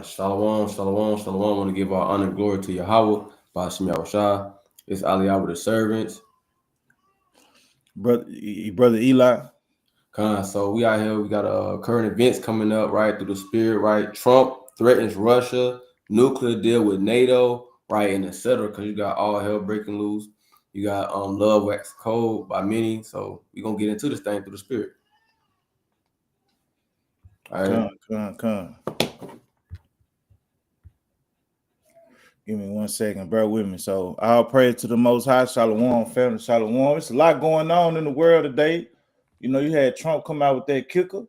Shalom, shalom, shalom. I want to give our honor and glory to Yahweh, Bashim Yahushua. It's Aliyah with the servants. Brother Eli. So we out here, we got current events coming up, right, through the spirit, right? Trump threatens Russia, nuclear deal with Nato, right, and etc. Because you got all hell breaking loose. You got love wax cold by many. So we're gonna get into this thing through the spirit. All right. Come. Give me 1 second, bear with me. So I'll pray to the Most High. Shalom, family. Shalom. It's a lot going on in the world today. You know, you had Trump come out with that kicker.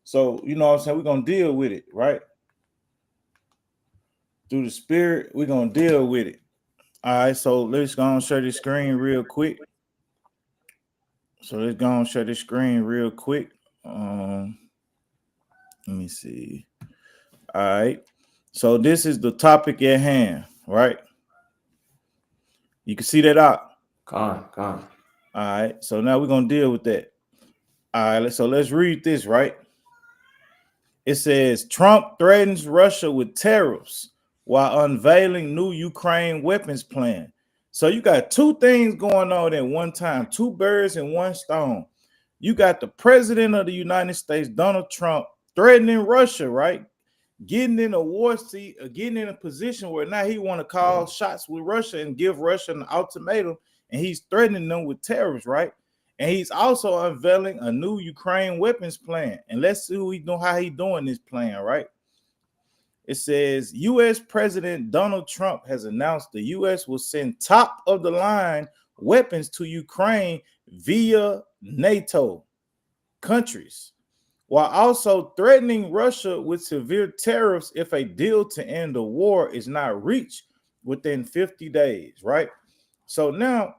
So, you know what I'm saying? We're going to deal with it, right? Through the spirit, we're going to deal with it. All right, so let's go and share this screen real quick. Let me see. All right. So this is the topic at hand, right? You can see that out. Con. All right. So now we're gonna deal with that. All right. So let's read this, right? It says Trump threatens Russia with tariffs while unveiling new Ukraine weapons plan. So you got two things going on at one time, two birds in one stone. You got the president of the United States, Donald Trump, threatening Russia, right? Getting in a war seat, getting in a position where now he want to call shots with Russia and give Russia an ultimatum, and he's threatening them with tariffs, right? And he's also unveiling a new Ukraine weapons plan. And let's see how he doing this plan, right? It says U.S. President Donald Trump has announced the U.S. will send top of the line weapons to Ukraine via NATO countries, while also threatening Russia with severe tariffs if a deal to end the war is not reached within 50 days, right? So now,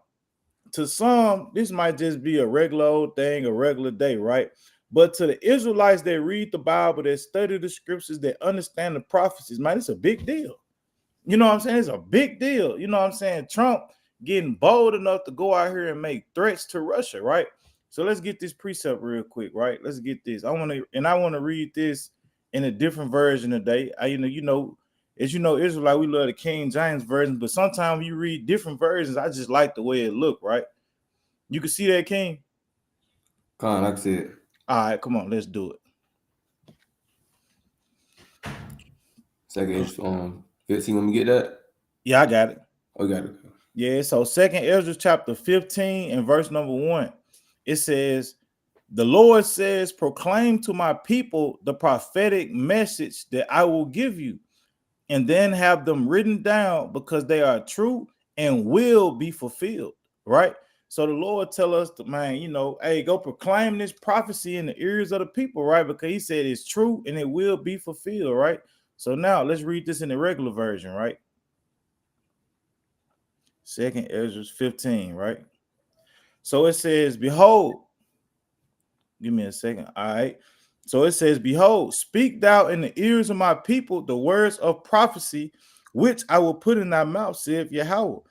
to some, this might just be a regular old thing, a regular day, right? But to the Israelites that read the Bible, that study the scriptures, that understand the prophecies, man, it's a big deal. You know what I'm saying? It's a big deal. You know what I'm saying? Trump getting bold enough to go out here and make threats to Russia, right? So let's get this precept real quick, right? Let's get this. I want to read this in a different version today. As you know, Israelite, we love the King James version, but sometimes you read different versions. I just like the way it look, right? You can see that, King? Con, like I said. All right, come on, let's do it. Second Ezra 15, let me get that. Yeah, I got it. Oh, got it. Yeah, so Second Ezra chapter 15 and verse number 1. It says, the Lord says, proclaim to my people the prophetic message that I will give you, and then have them written down because they are true and will be fulfilled, right? So the Lord tell us, man, hey, go proclaim this prophecy in the ears of the people, right? Because he said it's true and it will be fulfilled, right? So now let's read this in the regular version, right? Second Ezra 15, right? So it says, behold, give me a second. All right. So it says, behold, speak thou in the ears of my people the words of prophecy, which I will put in thy mouth, saith Yahweh,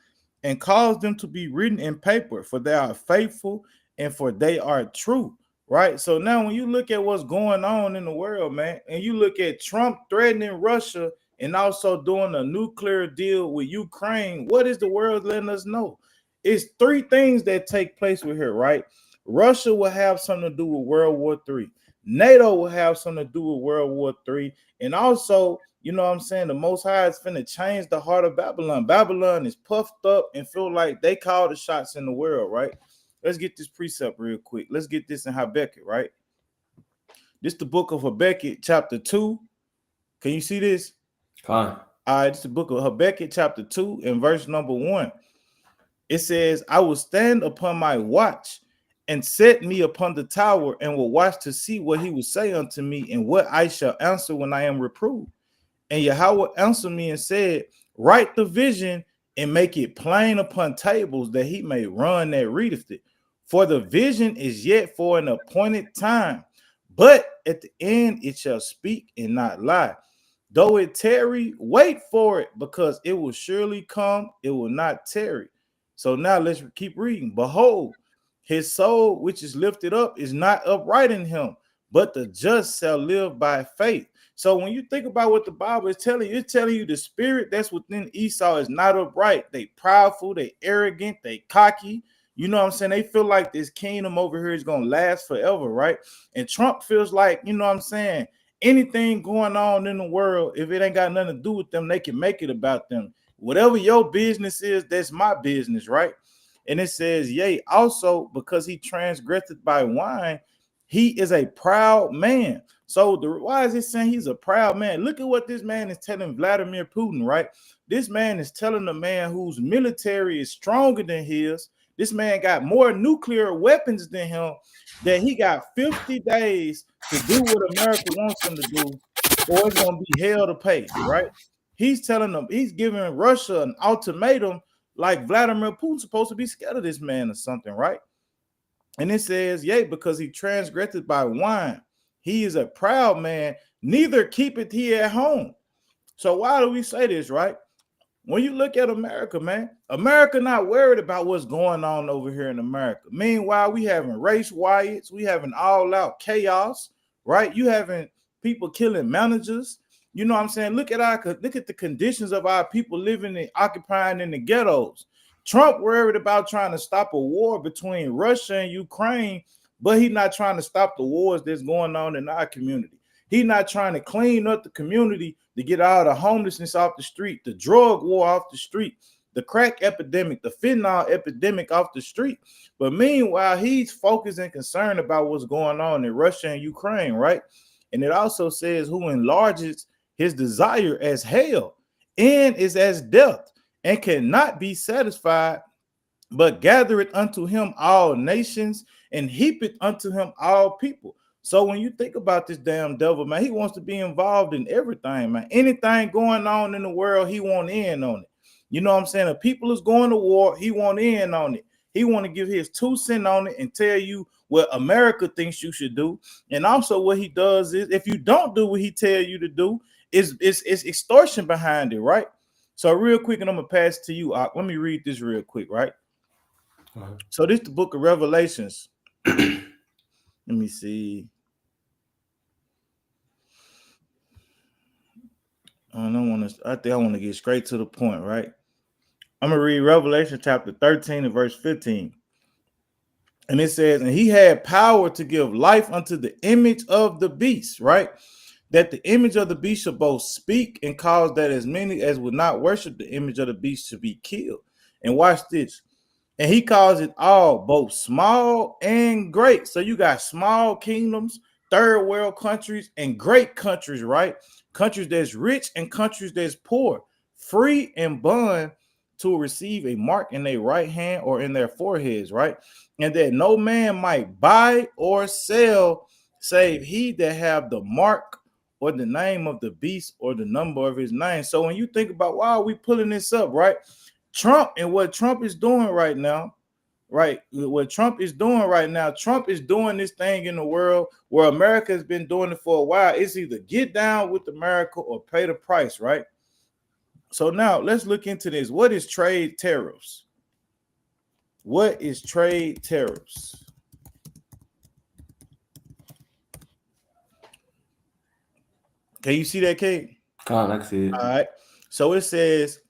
and cause them to be written in paper, for they are faithful and for they are true. Right. So now when you look at what's going on in the world, man, and you look at Trump threatening Russia and also doing a nuclear deal with Ukraine, what is the world letting us know? It's three things that take place with here, right? Russia will have something to do with World War III. NATO will have something to do with World War III. And also, you know what I'm saying, the Most High is finna change the heart of Babylon. Babylon is puffed up and feel like they call the shots in the world, right? Let's get this precept real quick. Let's get this in Habakkuk, right? This is the book of Habakkuk, chapter 2. Can you see this? Fine. All right, it's the book of Habakkuk, chapter 2, and verse number 1. It says, I will stand upon my watch and set me upon the tower and will watch to see what he will say unto me and what I shall answer when I am reproved. And Yahweh answered me and said, write the vision and make it plain upon tables that he may run that readeth it. For the vision is yet for an appointed time, but at the end it shall speak and not lie. Though it tarry, wait for it, because it will surely come, it will not tarry. So now let's keep reading. Behold, his soul which is lifted up is not upright in him, but the just shall live by faith. So when you think about what the Bible is telling you, it's telling you the spirit that's within Esau is not upright. They proudful, they arrogant, they cocky. You know what I'm saying? They feel like this kingdom over here is gonna last forever, right? And Trump feels like, you know what I'm saying, anything going on in the world, if it ain't got nothing to do with them, they can make it about them. Whatever your business is, that's my business, right? And it says, yea, also because he transgressed by wine, he is a proud man. So why is it saying he's a proud man? Look at what this man is telling Vladimir Putin, right? This man is telling a man whose military is stronger than his. This man got more nuclear weapons than him, that he got 50 days to do what America wants him to do, or it's going to be hell to pay, right? He's telling them, he's giving Russia an ultimatum, like Vladimir Putin's supposed to be scared of this man or something, right? And it says, yea, because he transgressed by wine, he is a proud man, neither keepeth he at home. So why do we say this, right? When you look at America, man, America not worried about what's going on over here in America. Meanwhile, we having race riots, we having all out chaos, right? You having people killing managers. You know what I'm saying? Look at the conditions of our people living and occupying in the ghettos. Trump worried about trying to stop a war between Russia and Ukraine, but he's not trying to stop the wars that's going on in our community. He's not trying to clean up the community to get all the homelessness off the street, the drug war off the street, the crack epidemic, the fentanyl epidemic off the street. But meanwhile, he's focused and concerned about what's going on in Russia and Ukraine, right? And it also says who enlarges his desire as hell and is as death and cannot be satisfied, but gathereth unto him all nations and heapeth unto him all people. So when you think about this damn devil, man, he wants to be involved in everything, man. Anything going on in the world, he want in on it. You know what I'm saying? If people is going to war, he want in on it. He want to give his 2 cents on it and tell you what America thinks you should do. And also what he does is, if you don't do what he tell you to do, is extortion behind it, right? So real quick, and I'm gonna pass it to you. Let me read this real quick, right? So this is the book of Revelations. Let me see. I think I want to get straight to the point, right? I'm gonna read Revelation chapter 13 and verse 15. And it says, and he had power to give life unto the image of the beast, right? That the image of the beast shall both speak and cause that as many as would not worship the image of the beast should be killed. And watch this. And he calls it all, both small and great. So you got small kingdoms, third world countries, and great countries, right? Countries that's rich and countries that's poor, free and bond to receive a mark in their right hand or in their foreheads, right? And that no man might buy or sell save he that have the mark or the name of the beast or the number of his name. So when you think about why are we pulling this up, right? Trump and what Trump is doing right now, right? What Trump is doing right now, Trump is doing this thing in the world where America has been doing it for a while. It's either get down with America or pay the price, right? So now let's look into this. What is trade tariffs? What is trade tariffs? Can you see that, Kate? I see it. All right. So it says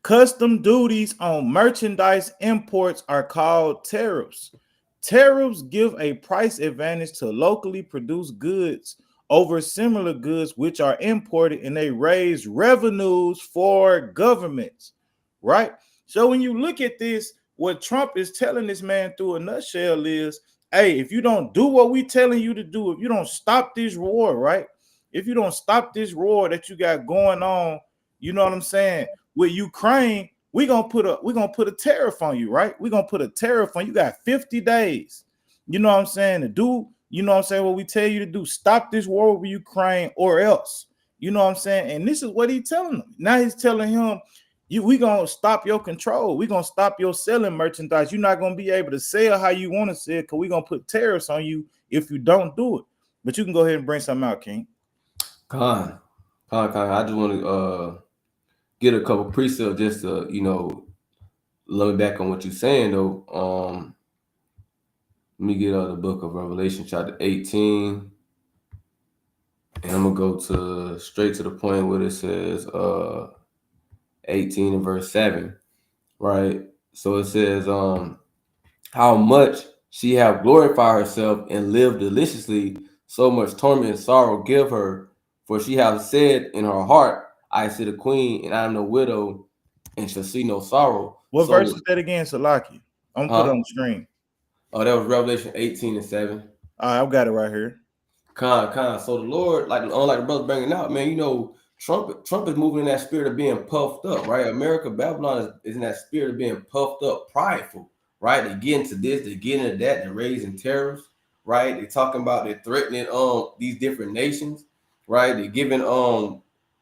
custom duties on merchandise imports are called tariffs. Tariffs give a price advantage to locally produced goods over similar goods which are imported, and they raise revenues for governments, right? So when you look at this, what Trump is telling this man through a nutshell is, hey, if you don't do what we're telling you to do, if you don't stop this war, right? If you don't stop this war that you got going on, you know what I'm saying, with Ukraine, we're gonna put a tariff on you, right? We're gonna put a tariff on you. Got 50 days, you know what I'm saying, to do, you know what I'm saying, what we tell you to do, stop this war with Ukraine or else. You know what I'm saying? And this is what he's telling him. Now he's telling him, we gonna stop your control. We're gonna stop your selling merchandise. You're not gonna be able to sell how you want to sell because we're gonna put tariffs on you if you don't do it. But you can go ahead and bring something out, King. Con. I just want to get a couple precepts just to, look back on what you're saying though. Let me get out the book of Revelation chapter 18 And I'm gonna go to straight to the point where it says 18 and verse 7, right? So it says how much she have glorified herself and lived deliciously, so much torment and sorrow give her, for she hath said in her heart, I sit a queen, and I am no widow, and shall see no sorrow. What verse So is that again, Salaki? I'm gonna put it on huh? the screen. Oh, that was Revelation 18 and 7. All right, I've got it right here. Con. So the Lord, like the brother bringing out, man, Trump is moving in that spirit of being puffed up, right? America, Babylon is in that spirit of being puffed up, prideful, right? They get into this, they get into that, they're raising tariffs, right? They're talking about they're threatening these different nations, right? They're giving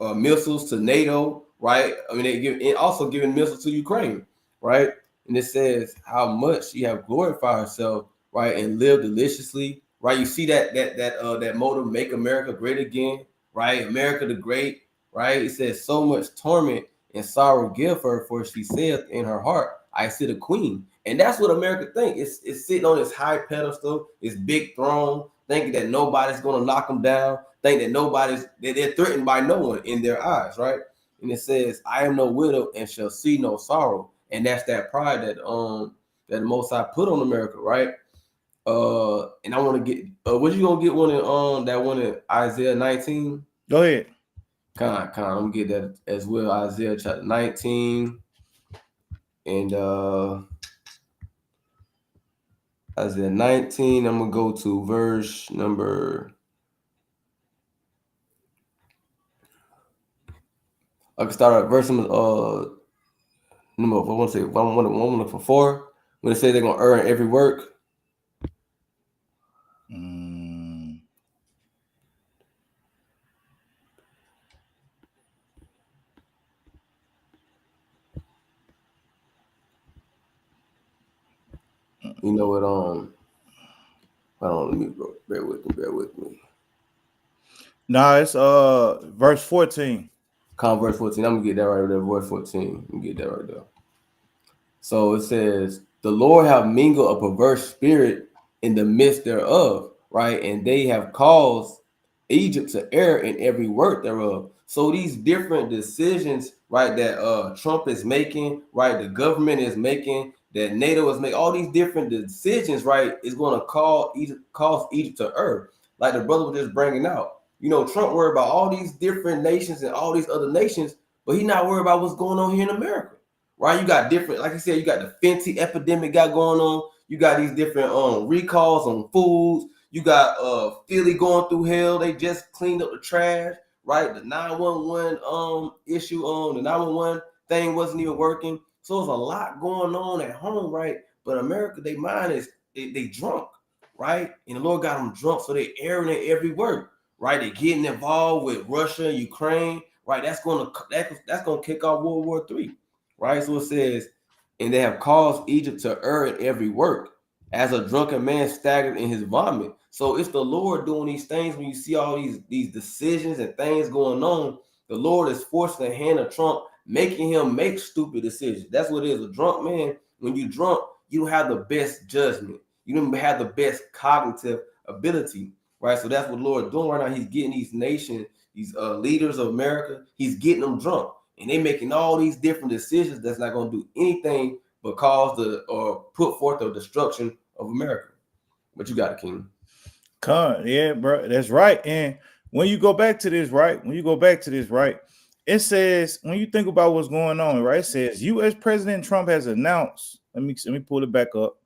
missiles to NATO, right? I mean they give and also giving missiles to Ukraine, right? And it says how much she have glorified herself, right, and lived deliciously, right? You see that motto, "Make America Great Again," right? America the Great, right? It says so much torment and sorrow give her, for she saith in her heart, "I sit a queen," and that's what America think. It's sitting on this high pedestal, this big throne, thinking that nobody's gonna knock them down, think that they're threatened by no one in their eyes, right? And it says, "I am no widow and shall see no sorrow," and that's that pride that the Most High put on America, right? And I want to get. What you gonna get one in that one in Isaiah 19? Go ahead. I'm gonna get that as well. Isaiah chapter 19 and Isaiah 19. I'm gonna go to verse number. I can start at verse number. I want to say one for four. When it says they're gonna earn every work, Mm. you know it. Hold on, let me bear with me. Bear with me. Nah, it's verse 14. Verse 14. I'm gonna get that right there. Verse 14. I'm gonna get that right there. So it says, the Lord have mingled a perverse spirit in the midst thereof, right? And they have caused Egypt to err in every work thereof. So these different decisions, right, that Trump is making, right, the government is making, that NATO is making, all these different decisions, right, is going to cause Egypt to err. Like the brother was just bringing out. You know, Trump worried about all these different nations and all these other nations, but he not worried about what's going on here in America, right? You got different, like I said, you got the Fenty epidemic got going on. You got these different recalls on foods. You got Philly going through hell. They just cleaned up the trash, right? The 911 issue on the 911 thing wasn't even working. So there's a lot going on at home, right? But America, they mind is they drunk, right? And the Lord got them drunk, so they airing it every word, right? They getting involved with Russia and Ukraine, right? That's gonna kick off World War III, right? So it says, and they have caused Egypt to err in every work, as a drunken man staggered in his vomit. So it's the Lord doing these things. When you see all these decisions and things going on, the Lord is forcing the hand of Trump, making him make stupid decisions. That's what it is. A drunk man, when you drunk, you don't have the best judgment. You don't have the best cognitive ability, right? So that's what the Lord doing right now. He's getting these nations, these leaders of America, he's getting them drunk, and they making all these different decisions that's not going to do anything but cause or put forth the destruction of America. But you got it, King. Yeah, bro, that's right. And when you go back to this, right? It says when you think about what's going on, right? It says U.S. President Trump has announced. Let me pull it back up.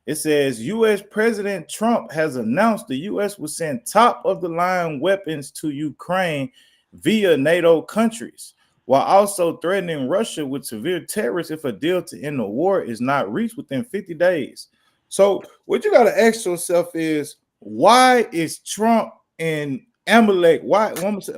It says U.S. President Trump has announced the U.S. will send top of the line weapons to Ukraine via NATO countries, while also threatening Russia with severe tariffs if a deal to end the war is not reached within 50 days. So, what you got to ask yourself is, why is Trump and Amalek? Why? I'm just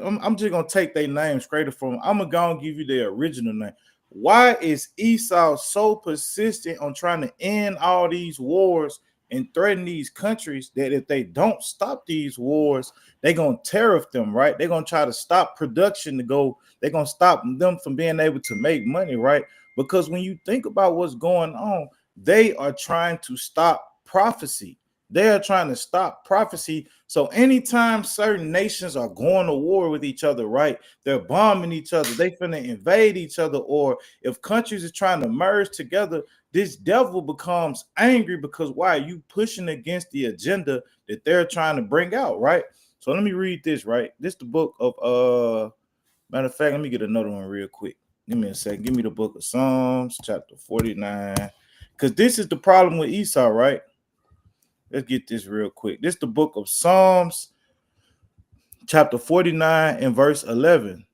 gonna take their name straight from. I'm gonna give you their original name. Why is Esau so persistent on trying to end all these wars and threaten these countries that if they don't stop these wars, they're gonna tariff them, right? They're gonna try to stop production to go, they're gonna stop them from being able to make money, right? Because when you think about what's going on, they are trying to stop prophecy. They are trying to stop prophecy. So anytime certain nations are going to war with each other, right? They're bombing each other. They finna invade each other. Or if countries are trying to merge together, this devil becomes angry because why? You pushing against the agenda that they're trying to bring out, right? So let me read this, right? This the book of matter of fact, let me get another one real quick. Give me a second. Give me the book of Psalms, chapter 49. Because this is the problem with Esau, right? Let's get this real quick. This is the book of Psalms, chapter 49 and verse 11.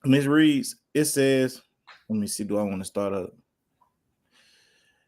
And this reads, it says, let me see, do I want to start up?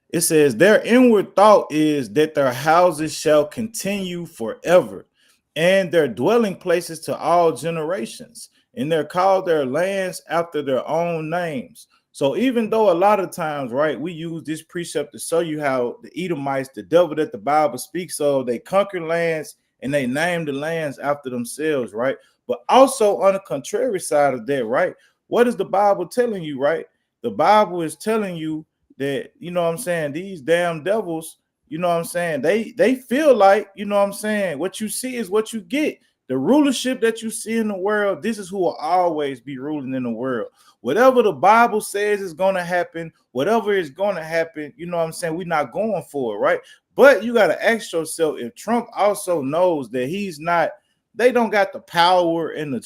It says, their inward thought is that their houses shall continue forever, and their dwelling places to all generations, and they're called their lands after their own names. So even though a lot of times, right, we use this precept to show you how the Edomites, the devil that the Bible speaks of, they conquer lands and they name the lands after themselves, right? But also on the contrary side of that, right? What is the Bible telling you, right? The Bible is telling you that, you know what I'm saying, these damn devils, you know what I'm saying, they feel like, you know what I'm saying, what you see is what you get. The rulership that you see in the world, this is who will always be ruling in the world. Whatever the Bible says is going to happen, whatever is going to happen, you know what I'm saying, we're not going for it, right? But you got to ask yourself if Trump also knows that he's not, they don't got the power and the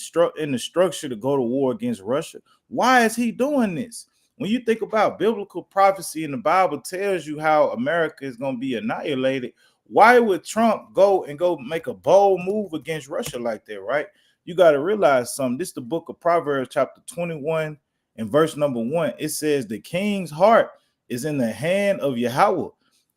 structure to go to war against Russia. Why is he doing this? When you think about biblical prophecy and the Bible tells you how America is going to be annihilated, why would Trump go make a bold move against Russia like that, right? You got to realize something. This is the book of Proverbs, chapter 21 and verse number 1. It says, the king's heart is in the hand of Yahweh.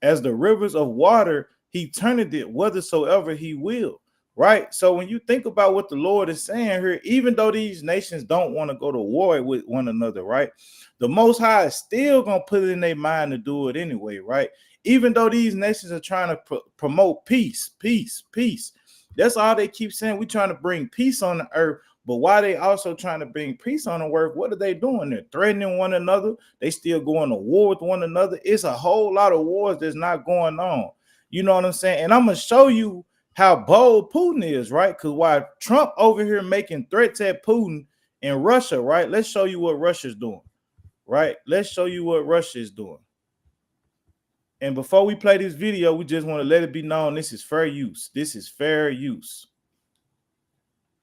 As the rivers of water, he turneth it whithersoever he will. Right. So when you think about what the Lord is saying here, even though these nations don't want to go to war with one another, right? The Most High is still going to put it in their mind to do it anyway, right? Even though these nations are trying to promote peace, peace, peace. That's all they keep saying. We're trying to bring peace on the earth. But why they also trying to bring peace on the earth? What are they doing? They're threatening one another. They still going to war with one another. It's a whole lot of wars that's not going on. You know what I'm saying? And I'm going to show you how bold Putin is, right? Because while Trump over here making threats at Putin in Russia, right? Let's show you what Russia's doing, right? Let's show you what Russia is doing. And before we play this video, we just want to let it be known this is fair use. This is fair use.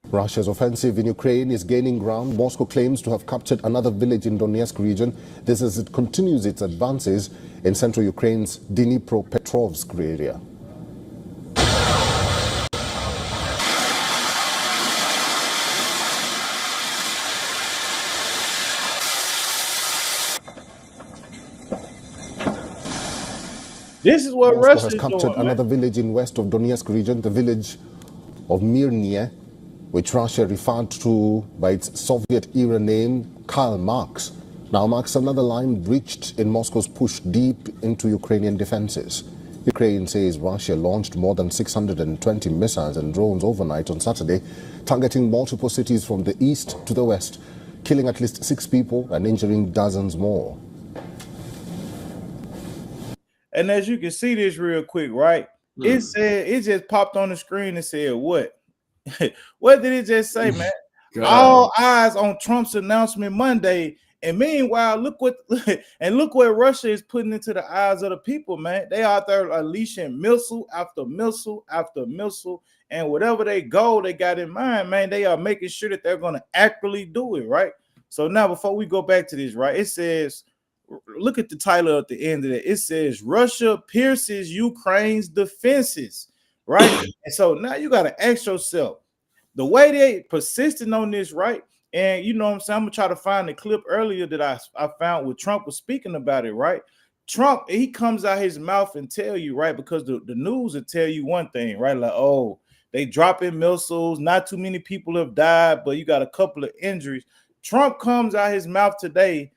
Russia's offensive in Ukraine is gaining ground. Moscow claims to have captured another village in Donetsk region. This as it continues its advances in central Ukraine's Dnipropetrovsk area. This is what Moscow Russia has is captured doing, another village in west of Donetsk region, the village of Mirnie, which Russia referred to by its Soviet-era name, Karl Marx. Now marks another line breached in Moscow's push deep into Ukrainian defenses. Ukraine says Russia launched more than 620 missiles and drones overnight on Saturday, targeting multiple cities from the east to the west, killing at least 6 people and injuring dozens more. And as you can see this real quick, right? It said, it just popped on the screen and said, what? What did it just say, man? God. All eyes on Trump's announcement Monday. And meanwhile, look what Russia is putting into the eyes of the people, man. They out there unleashing missile after missile after missile, and whatever they goal they got in mind, man, they are making sure that they're going to accurately do it, right? So now, before we go back to this, right, it says, look at the title at the end of it. It says Russia pierces Ukraine's defenses, right? And so now you got to ask yourself, the way they persisting on this, right? And you know what I'm saying? I'm gonna try to find the clip earlier that I found where Trump was speaking about it, right? Trump, he comes out his mouth and tell you, right? Because the news will tell you one thing, right? Like, oh, they dropping missiles, not too many people have died, but you got a couple of injuries. Trump comes out his mouth today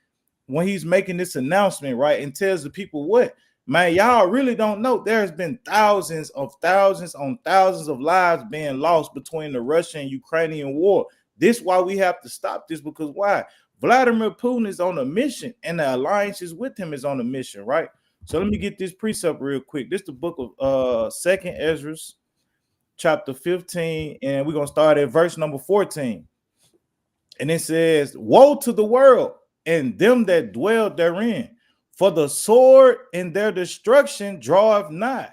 when he's making this announcement, right, and tells the people what, man, y'all really don't know. There's been thousands on thousands of lives being lost between the Russian and Ukrainian war. This is why we have to stop this, because why? Vladimir Putin is on a mission, and the alliances with him is on a mission, right? So let me get this precept real quick. This is the book of Second Ezra, chapter 15, and we're gonna start at verse number 14. And it says, "Woe to the world and them that dwell therein, for the sword and their destruction draweth nigh,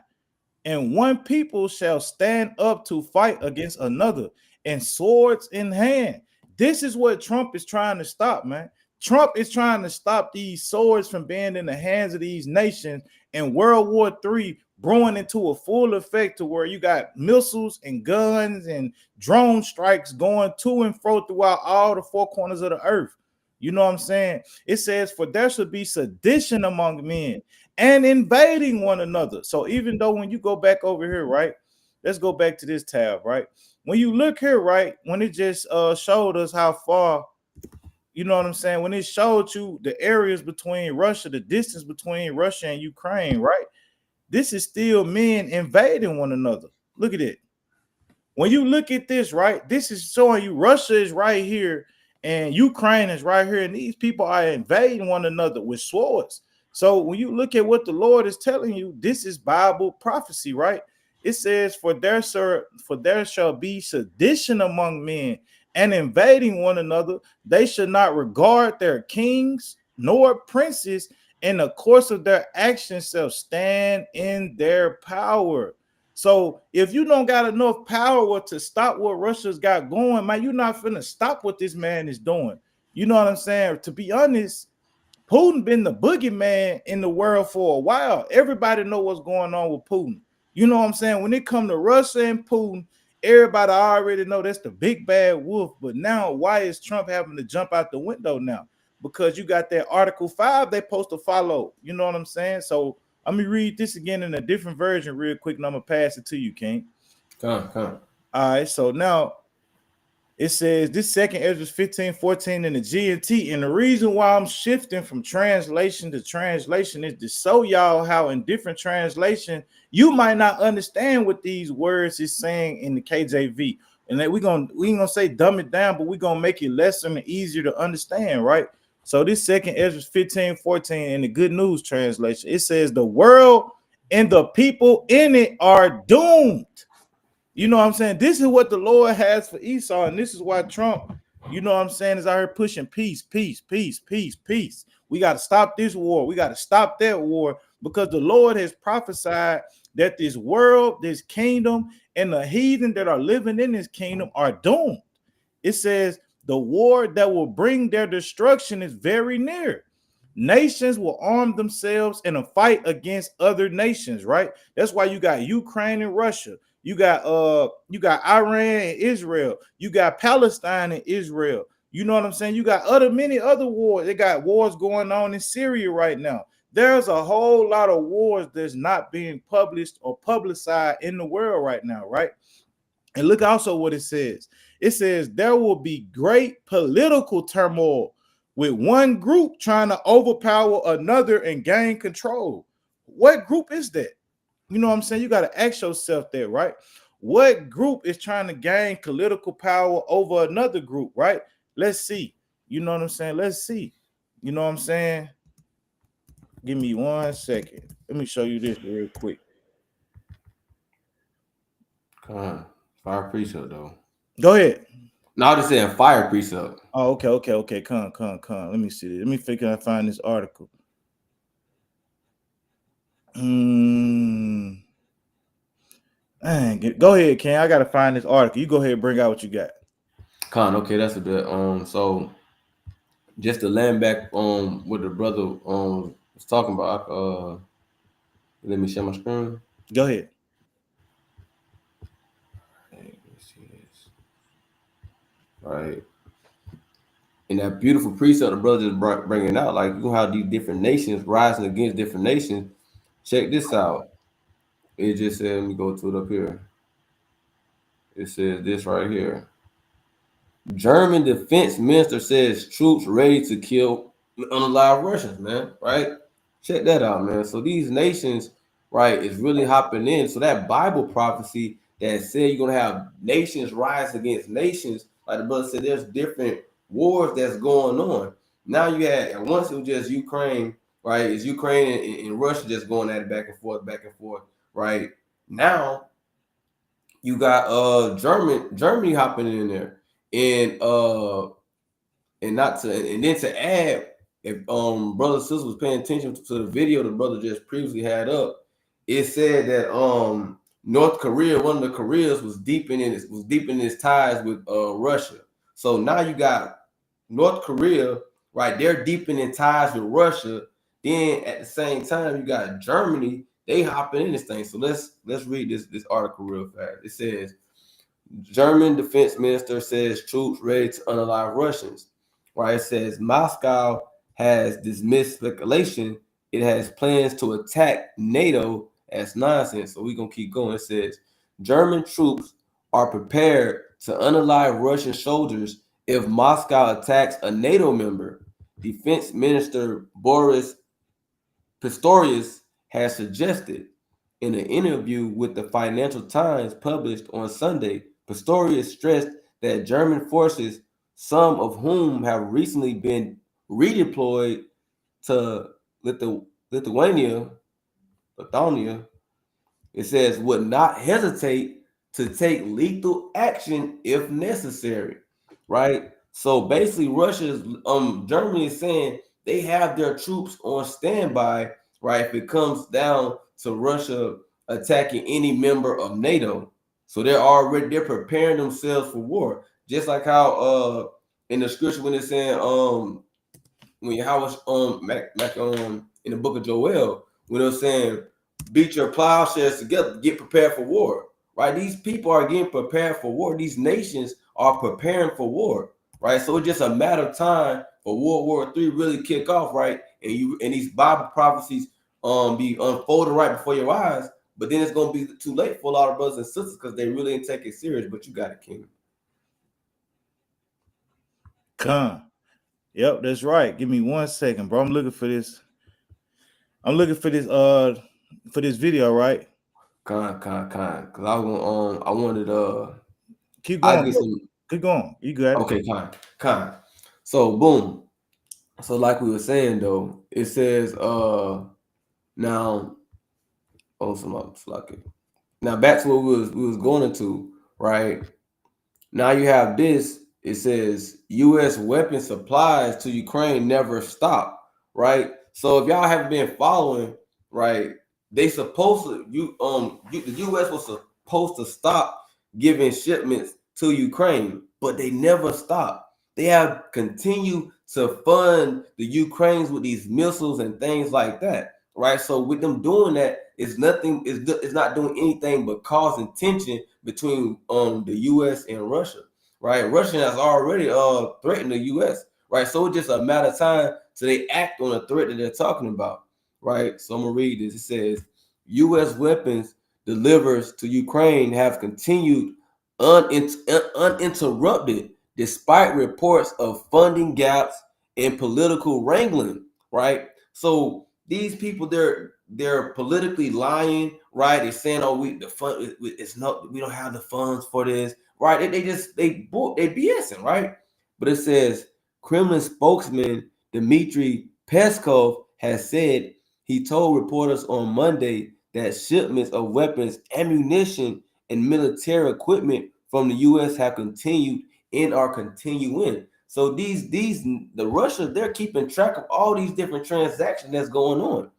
and one people shall stand up to fight against another, and swords in hand." This is what Trump is trying to stop, man. Trump is trying to stop these swords from being in the hands of these nations, and World War III brewing into a full effect to where you got missiles and guns and drone strikes going to and fro throughout all the four corners of the earth. You know what I'm saying? It says, "For there should be sedition among men and invading one another." So even though when you go back over here, right? Let's go back to this tab, right? When you look here, right, when it just showed us how far, you know what I'm saying? When it showed you the areas between Russia, the distance between Russia and Ukraine, right? This is still men invading one another. Look at it. When you look at this, right, this is showing you Russia is right here and Ukraine is right here, and these people are invading one another with swords. So when you look at what the Lord is telling you, this is Bible prophecy, right? It says, for there shall be sedition among men and invading one another. They should not regard their kings nor princes, in the course of their actions shall stand in their power. So if you don't got enough power to stop what Russia's got going, man, you're not finna stop what this man is doing. You know what I'm saying? To be honest, Putin been the boogeyman in the world for a while. Everybody know what's going on with Putin. You know what I'm saying? When it come to Russia and Putin, everybody already know that's the big bad wolf. But now, why is Trump having to jump out the window now? Because you got that Article 5 they supposed to follow. You know what I'm saying? So let me read this again in a different version real quick, and I'm gonna pass it to you, King. Come. All right, so now it says this second Ezra 15:14 in the GNT. And the reason why I'm shifting from translation to translation is to show y'all how in different translation you might not understand what these words is saying in the KJV. And that we ain't gonna say dumb it down, but we're gonna make it lesser and easier to understand, right? So this second Ezra 15:14 in the Good News translation, it says the world and the people in it are doomed. You know what I'm saying? This is what the Lord has for Esau, and this is why Trump, you know what I'm saying, is out here pushing peace, peace, peace, peace, peace. We got to stop this war. We got to stop that war, because the Lord has prophesied that this world, this kingdom, and the heathen that are living in this kingdom are doomed. It says the war that will bring their destruction is very near. Nations will arm themselves in a fight against other nations, right? That's why you got Ukraine and Russia. You got Iran and Israel. You got Palestine and Israel. You know what I'm saying? You got many other wars. They got wars going on in Syria right now. There's a whole lot of wars that's not being published or publicized in the world right now, right? And look also what it says. It says there will be great political turmoil with one group trying to overpower another and gain control. What group is that? You know what I'm saying? You got to ask yourself that, right? What group is trying to gain political power over another group, right? Let's see. You know what I'm saying? Let's see. You know what I'm saying? Give me 1 second. Let me show you this real quick. Come on. Fire precept though. Go ahead. No, I'm just saying fire precept. Oh, okay. Come. Let me see. Let me figure out find this article. Go ahead, Ken. I gotta find this article. You go ahead and bring out what you got. Okay, that's a bit. So just to land back on what the brother was talking about. Let me share my screen. Go ahead. Hey, let's see this. Right. And that beautiful precept the brother just bringing out, like you know how these different nations rising against different nations. Check this out. It just said, let me go to it up here. It says this right here. German defense minister says troops ready to kill unalive Russians, man. Right? Check that out, man. So these nations, right, is really hopping in. So that Bible prophecy that said you're gonna have nations rise against nations, like the brother said, there's different wars that's going on. Now you had, and once it was just Ukraine right? It's Ukraine and Russia just going at it back and forth, right? Now you got Germany hopping in there, and not to and then to add, if brother sister was paying attention to the video the brother just previously had up, it said that North Korea, one of the Koreas, was deepening his ties with Russia. So now you got North Korea, right? They're deepening ties with Russia. Then at the same time, you got Germany. They hopping in this thing. So let's read this article real fast. It says German defense minister says troops ready to unalive Russians. Right? It says Moscow has dismissed speculation. It has plans to attack NATO as nonsense. So we're gonna keep going. It says German troops are prepared to unalive Russian soldiers if Moscow attacks a NATO member. Defense Minister Boris Pistorius has suggested in an interview with the Financial Times published on Sunday. Pistorius stressed that German forces, some of whom have recently been redeployed to Lithuania, it says, would not hesitate to take lethal action if necessary, right? So basically, Germany is saying they have their troops on standby, right? If it comes down to Russia attacking any member of NATO, so they're preparing themselves for war, just like how in the scripture when it's saying when Yahweh in the book of Joel, when they're saying, beat your plowshares together, get prepared for war, right? These people are getting prepared for war. These nations are preparing for war, right? So it's just a matter of time for World War III really kick off, right? And these Bible prophecies be unfolding right before your eyes, but then it's gonna be too late for a lot of brothers and sisters because they really ain't take it serious. But you got it, King. Yep, that's right. Give me 1 second, bro. I'm looking for this video, right? Because I wanted Keep I going. get some. Keep going. You got it. Okay, kind. So boom. So like we were saying though, it says now now back to what we was going into, right? Now you have this, it says US weapon supplies to Ukraine never stop, right? So if y'all haven't been following, right, they supposed to the US was supposed to stop giving shipments to Ukraine, but they never stopped. They have continued to fund the Ukraines with these missiles and things like that, right? So with them doing that, it's not doing anything but causing tension between the US and Russia, right? Russia has already threatened the US, right? So it's just a matter of time till they act on the threat that they're talking about, right? So I'm gonna read this. It says US weapons delivers to Ukraine have continued uninterrupted despite reports of funding gaps and political wrangling, right? So these people, they're politically lying, right? They're saying, "Oh, we don't have the funds for this," right? They BSing, right? But it says Kremlin spokesman Dmitry Peskov has said he told reporters on Monday that shipments of weapons, ammunition, and military equipment from the U.S. have continued and are continuing. So the Russia, they're keeping track of all these different transactions that's going on,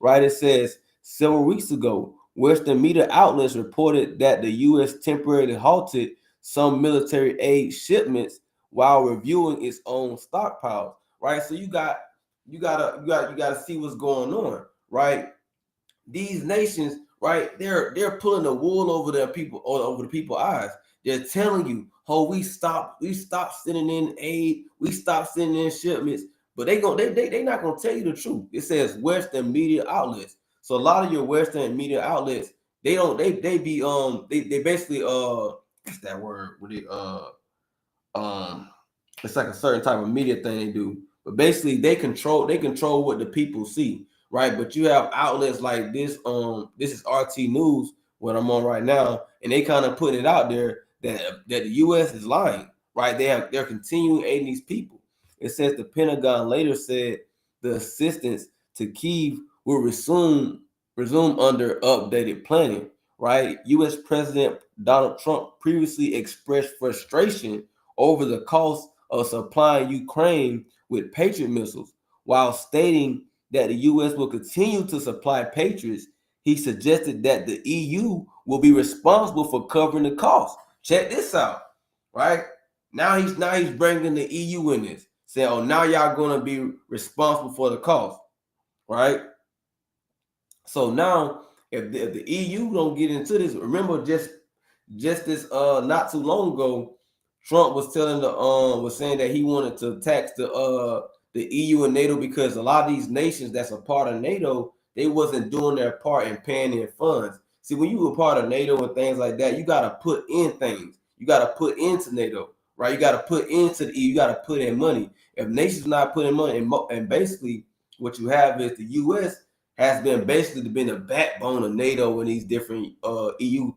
right? It says several weeks ago, Western media outlets reported that the U.S. temporarily halted some military aid shipments while reviewing its own stockpiles, right? So you gotta see what's going on, right? These nations, right? They're pulling the wool over their people or over the people's eyes. They're telling you, "Oh, we stopped sending in aid, we stopped sending in shipments," but they not gonna tell you the truth. It says Western media outlets. So a lot of your Western media outlets, they basically what's that word? What they it's like a certain type of media thing they do, but basically they control what the people see, right? But you have outlets like this. This is RT News, what I'm on right now, and they kind of putting it out there that the U.S. is lying, right? They're continuing aiding these people. It says the Pentagon later said the assistance to Kyiv will resume under updated planning, right? U.S. President Donald Trump previously expressed frustration over the cost of supplying Ukraine with Patriot missiles, while stating that the U.S. will continue to supply Patriots. He suggested that the EU will be responsible for covering the cost. Check this out, right? Now he's bringing the EU in this, saying, "Oh, now y'all gonna be responsible for the cost," right? So now, if the EU don't get into this, remember just this not too long ago, Trump was telling was saying that he wanted to tax the EU and NATO because a lot of these nations that's a part of NATO, they wasn't doing their part in paying in funds. See, when you were part of NATO and things like that, you gotta put in things. You gotta put into NATO, right? You gotta put into the EU. You gotta put in money. If nations not putting money, and basically what you have is the U.S. has been basically been the backbone of NATO and these different EU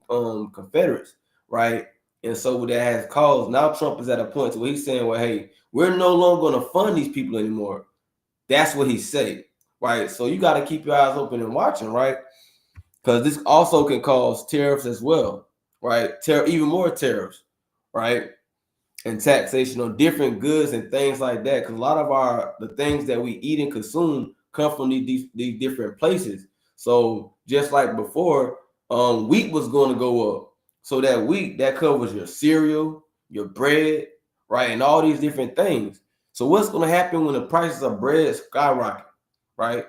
confederates, right? And so what that has caused, now Trump is at a point where he's saying, well, hey, we're no longer going to fund these people anymore. That's what he said, right? So you got to keep your eyes open and watching, right? Because this also can cause tariffs as well, right? Even more tariffs, right? And taxation on different goods and things like that. Because a lot of the things that we eat and consume come from these different places. So just like before, wheat was going to go up. So that wheat, that covers your cereal, your bread, right? And all these different things. So what's going to happen when the prices of bread skyrocket, right?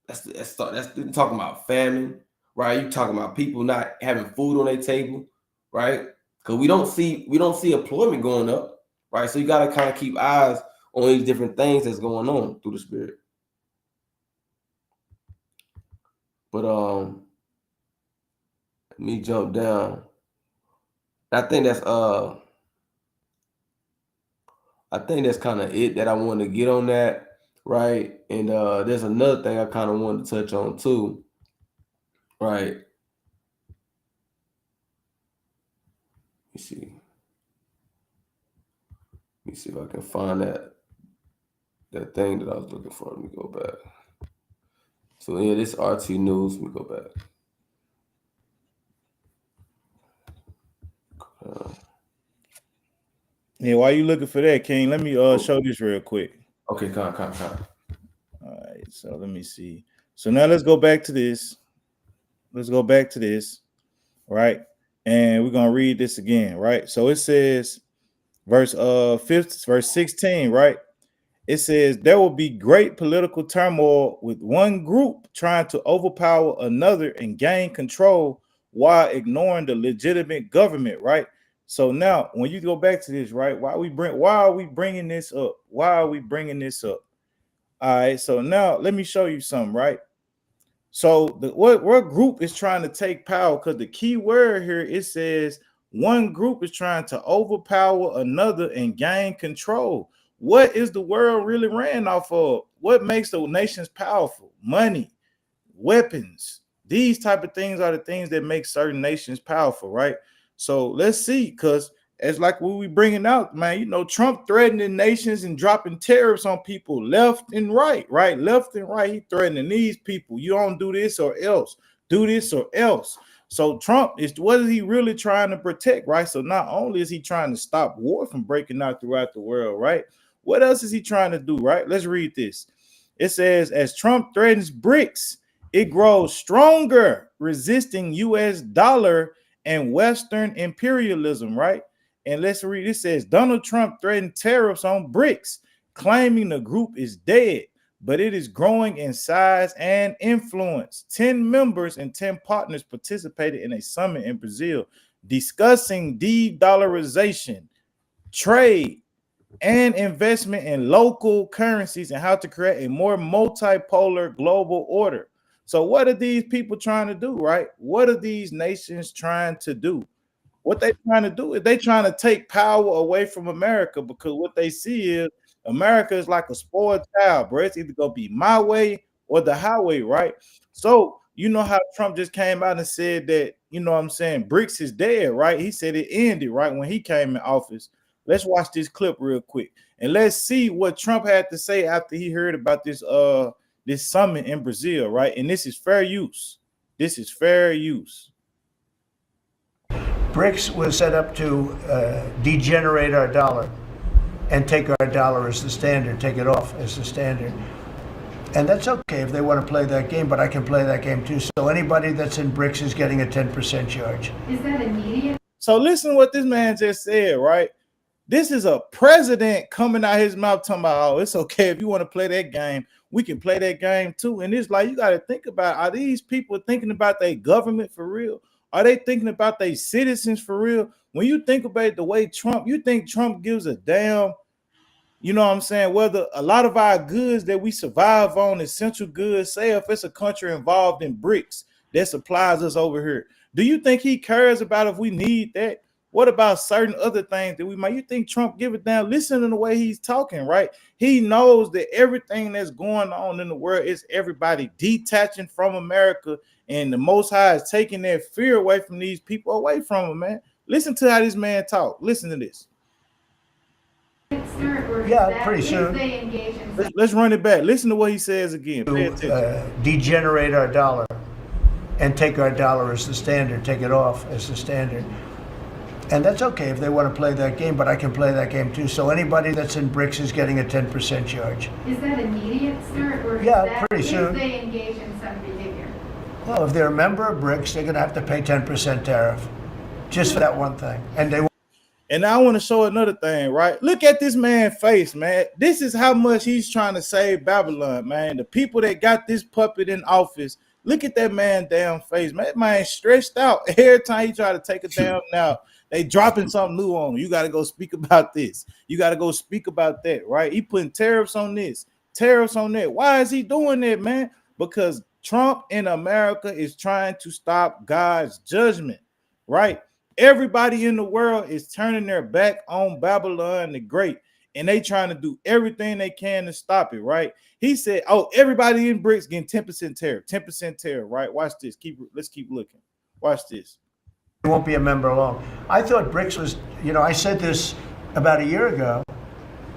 That's talking about famine, right? You talking about people not having food on their table, right? Because we don't see employment going up, right? So you got to kind of keep eyes on these different things that's going on through the spirit. But let me jump down. I think that's kind of it that I want to get on that, right? And there's another thing I kind of wanted to touch on too, right? Let me see if I can find that thing that I was looking for. Let me go back. So yeah, this RT News. Let me go back. Yeah, while you looking for that, King, let me show this real quick. Okay, come. All right, so let me see. So now let's go back to this. Right? And we're gonna read this again, right? So it says, verse 16, right? It says there will be great political turmoil with one group trying to overpower another and gain control while ignoring the legitimate government, right? So now, when you go back to this, right? Why are we bringing this up? All right. So now let me show you something, right? So what group is trying to take power? Because the key word here, it says one group is trying to overpower another and gain control. What is the world really ran off of? What makes the nations powerful? Money, weapons. These type of things are the things that make certain nations powerful, right? So let's see, because it's like what we bringing out, man. You know, Trump threatening nations and dropping tariffs on people left and right, right? Left and right. He threatening these people. You don't do this or else. Do this or else. So Trump what is he really trying to protect, right? So not only is he trying to stop war from breaking out throughout the world, right? What else is he trying to do, right? Let's read this. It says, as Trump threatens BRICS, it grows stronger, resisting U.S. dollar and Western imperialism, right? And let's read. It says, Donald Trump threatened tariffs on BRICS, claiming the group is dead, but it is growing in size and influence. 10 members and 10 partners participated in a summit in Brazil discussing de-dollarization, trade, and investment in local currencies and how to create a more multipolar global order. So what are these people trying to do, right? What are these nations trying to do? What they trying to do is they trying to take power away from America, because what they see is America is like a spoiled child, bro. It's either gonna be my way or the highway, right? So you know how Trump just came out and said that, you know what I'm saying, BRICS is dead, right? He said it ended right when he came in office. Let's watch this clip real quick and let's see what Trump had to say after he heard about this this summit in Brazil, right? And this is fair use. This is fair use. BRICS was set up to degenerate our dollar and take our dollar as the standard, take it off as the standard. And that's okay if they want to play that game, but I can play that game too. So anybody that's in BRICS is getting a 10% charge. Is that immediate? So listen to what this man just said, right? This is a president coming out his mouth talking about, oh, it's okay if you want to play that game, we can play that game too. And it's like, you got to think about, are these people thinking about their government for real? Are they thinking about their citizens for real? When you think about the way Trump, you think Trump gives a damn, you know what I'm saying, whether a lot of our goods that we survive on, essential goods, say if it's a country involved in BRICS that supplies us over here, do you think he cares about if we need that? What about certain other things that we might? You think Trump give it down? Listen to the way he's talking, right? He knows that everything that's going on in the world is everybody detaching from America, and the Most High is taking that fear away from these people, away from them, man. Listen to how this man talk. Listen to this. Yeah, pretty soon. Let's run it back. Listen to what he says again. Pay attention. Degenerate our dollar and take our dollar as the standard, take it off as the standard. And that's okay if they want to play that game, but I can play that game too. So anybody that's in BRICS is getting a 10% charge. Is that immediate, sir? Or yeah, is that pretty soon. If they engage in some behavior? Well, if they're a member of BRICS, they're going to have to pay 10% tariff just for that one thing. And I want to show another thing, right? Look at this man's face, man. This is how much he's trying to save Babylon, man. The people that got this puppet in office, look at that man damn face, man. That man stretched out. Every time he try to take a damn now, they dropping something new on him. You got to go speak about this. You got to go speak about that, right? He putting tariffs on this, tariffs on that. Why is he doing that, man? Because Trump in America is trying to stop God's judgment, right? Everybody in the world is turning their back on Babylon the Great, and they trying to do everything they can to stop it, right? He said, oh, everybody in BRICS getting 10% tariff, 10% tariff, right? Watch this. Let's keep looking. Watch this. Won't be a member long. I thought BRICS was, I said this about a year ago,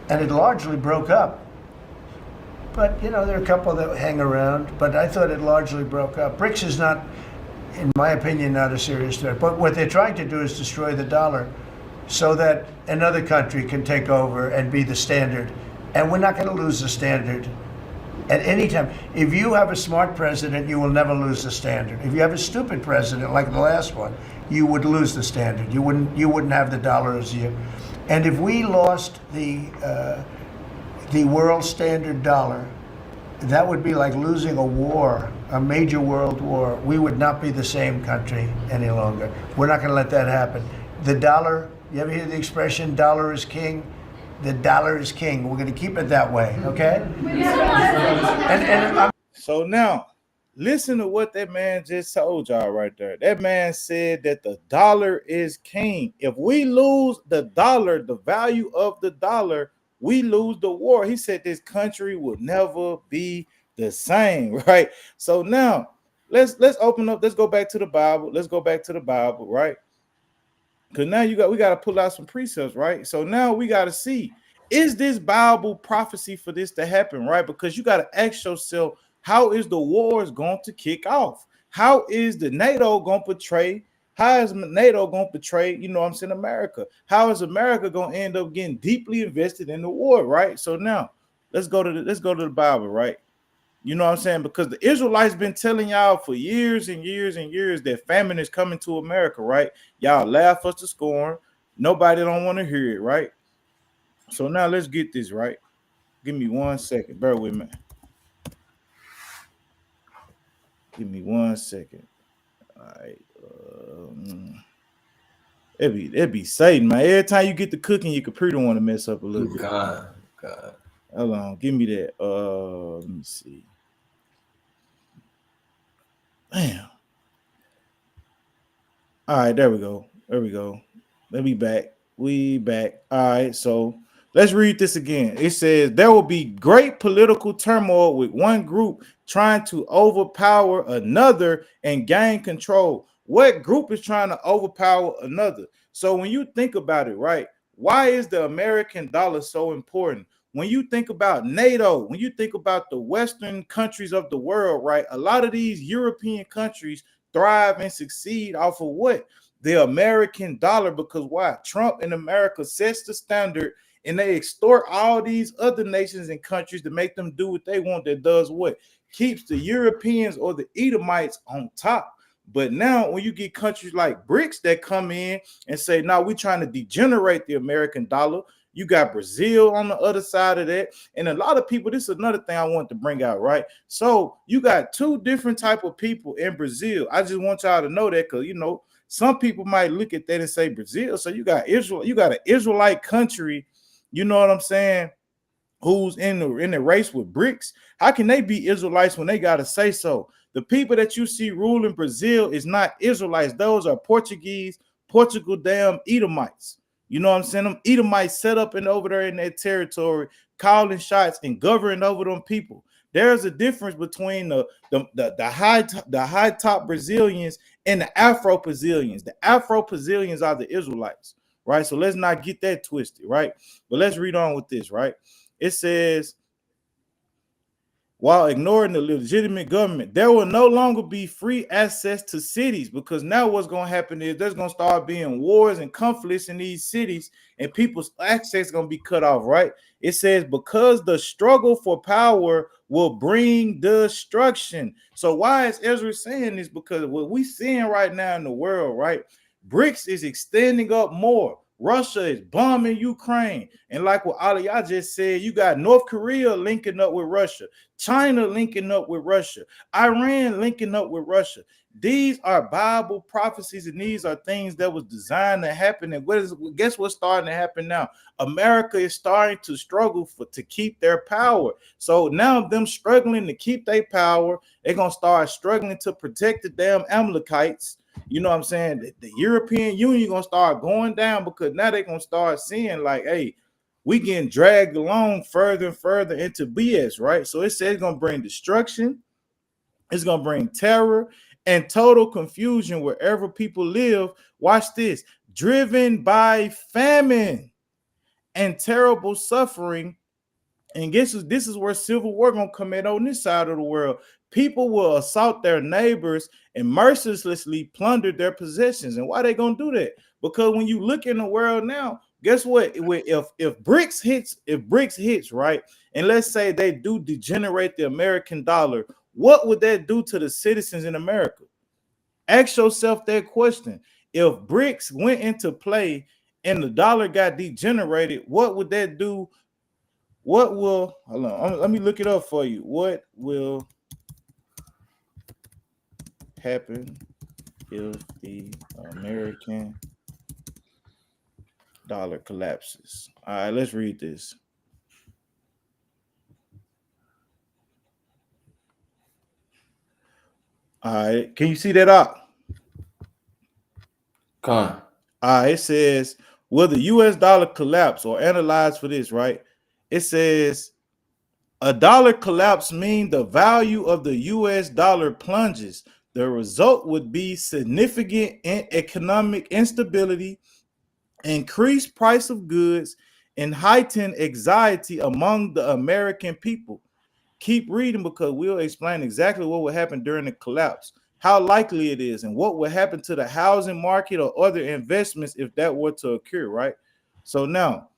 and it largely broke up. But, there are a couple that hang around, but I thought it largely broke up. BRICS is not, in my opinion, not a serious threat. But what they're trying to do is destroy the dollar so that another country can take over and be the standard. And we're not going to lose the standard at any time. If you have a smart president, you will never lose the standard. If you have a stupid president like the last one, you would lose the standard. You wouldn't have the dollar as you. And if we lost the world standard dollar, that would be like losing a war, a major world war. We would not be the same country any longer. We're not going to let that happen. The dollar, you ever hear the expression, dollar is king? The dollar is king. We're going to keep it that way, okay? So now, listen to what that man just told y'all right there. That man said that the dollar is king. If we lose the dollar, the value of the dollar, we lose the war. He said this country will never be the same, right? So now, let's open up. Let's go back to the Bible. Let's go back to the Bible, right? Because now we got to pull out some precepts, right? So now we got to see, is this Bible prophecy for this to happen, right? Because you got to ask yourself, how is the wars going to kick off? How is the NATO going to portray? How is NATO going to portray, America? How is America going to end up getting deeply invested in the war, right? So now let's go to the Bible, right? You know what I'm saying? Because the Israelites been telling y'all for years and years and years that famine is coming to America, right? Y'all laugh us to scorn. Nobody don't want to hear it, right? So now let's get this right. Give me 1 second. Bear with me. Give me 1 second. All right. It'd be Satan, man. Every time you get to cooking, your computer want to mess up a little bit. God. Hold on. Give me that. Let me see. Damn. All right, there we go. Let me back. We back. All right, so let's read this again. It says, there will be great political turmoil with one group trying to overpower another and gain control. What group is trying to overpower another? So when you think about it, right, why is the American dollar so important? when you think about NATO, when you think about the Western countries of the world, right? A lot of these European countries thrive and succeed off of what? The American dollar, because why? Trump in America sets the standard and they extort all these other nations and countries to make them do what they want. That does what? Keeps the Europeans or the Edomites on top. But now when you get countries like BRICS that come in and say, no, we're trying to degenerate the American dollar. You got Brazil on the other side of that. And a lot of people, this is another thing I want to bring out, right? So you got two different type of people in Brazil. I just want y'all to know that, because, you know, some people might look at that and say Brazil. So you got Israel, you got an Israelite country, you know what I'm saying, who's in the race with BRICS. How can they be Israelites when they got to say so? The people that you see ruling Brazil is not Israelites. Those are Portugal damn Edomites. You know what I'm saying? Them Edomites set up and over there in their territory, calling shots and governing over them people. There's a difference between the high top Brazilians and the Afro Brazilians. The Afro Brazilians are the Israelites, right? So let's not get that twisted, right? But let's read on with this, right? It says, while ignoring the legitimate government, there will no longer be free access to cities, because now what's going to happen is there's going to start being wars and conflicts in these cities, and people's access is going to be cut off, right? It says, because the struggle for power will bring destruction. So why is Ezra saying this? Because what we're seeing right now in the world, right? BRICS is extending up more. Russia is bombing Ukraine. And like what Aliyah just said, you got North Korea linking up with Russia, China linking up with Russia, Iran linking up with Russia. These are Bible prophecies, and these are things that was designed to happen. And guess what's starting to happen now? America is starting to struggle to keep their power. So now them struggling to keep their power, they're going to start struggling to protect the damn Amalekites. You know what I'm saying? The European Union gonna start going down, because now they're gonna start seeing like, hey, we getting dragged along further and further into BS, right? So it says it's gonna bring destruction, it's gonna bring terror and total confusion wherever people live. Watch this, driven by famine and terrible suffering. And guess this is where civil war gonna come in on this side of the world. People will assault their neighbors and mercilessly plunder their possessions. And why they gonna do that? Because when you look in the world now, guess what? If BRICS hits, right, and let's say they do degenerate the American dollar, what would that do to the citizens in America? Ask yourself that question. If BRICS went into play and the dollar got degenerated, what would that do? What will, hold on, let me look it up for you. What will happen if the American dollar collapses? All right, let's read this. All right, can you see that up? Con. All right, it says, will the US dollar collapse, or analyze for this, right? It says, a dollar collapse means the value of the US dollar plunges. The result would be significant economic instability, increased price of goods, and heightened anxiety among the American people. Keep reading, because we'll explain exactly what would happen during the collapse, how likely it is, and what would happen to the housing market or other investments if that were to occur, right? So now,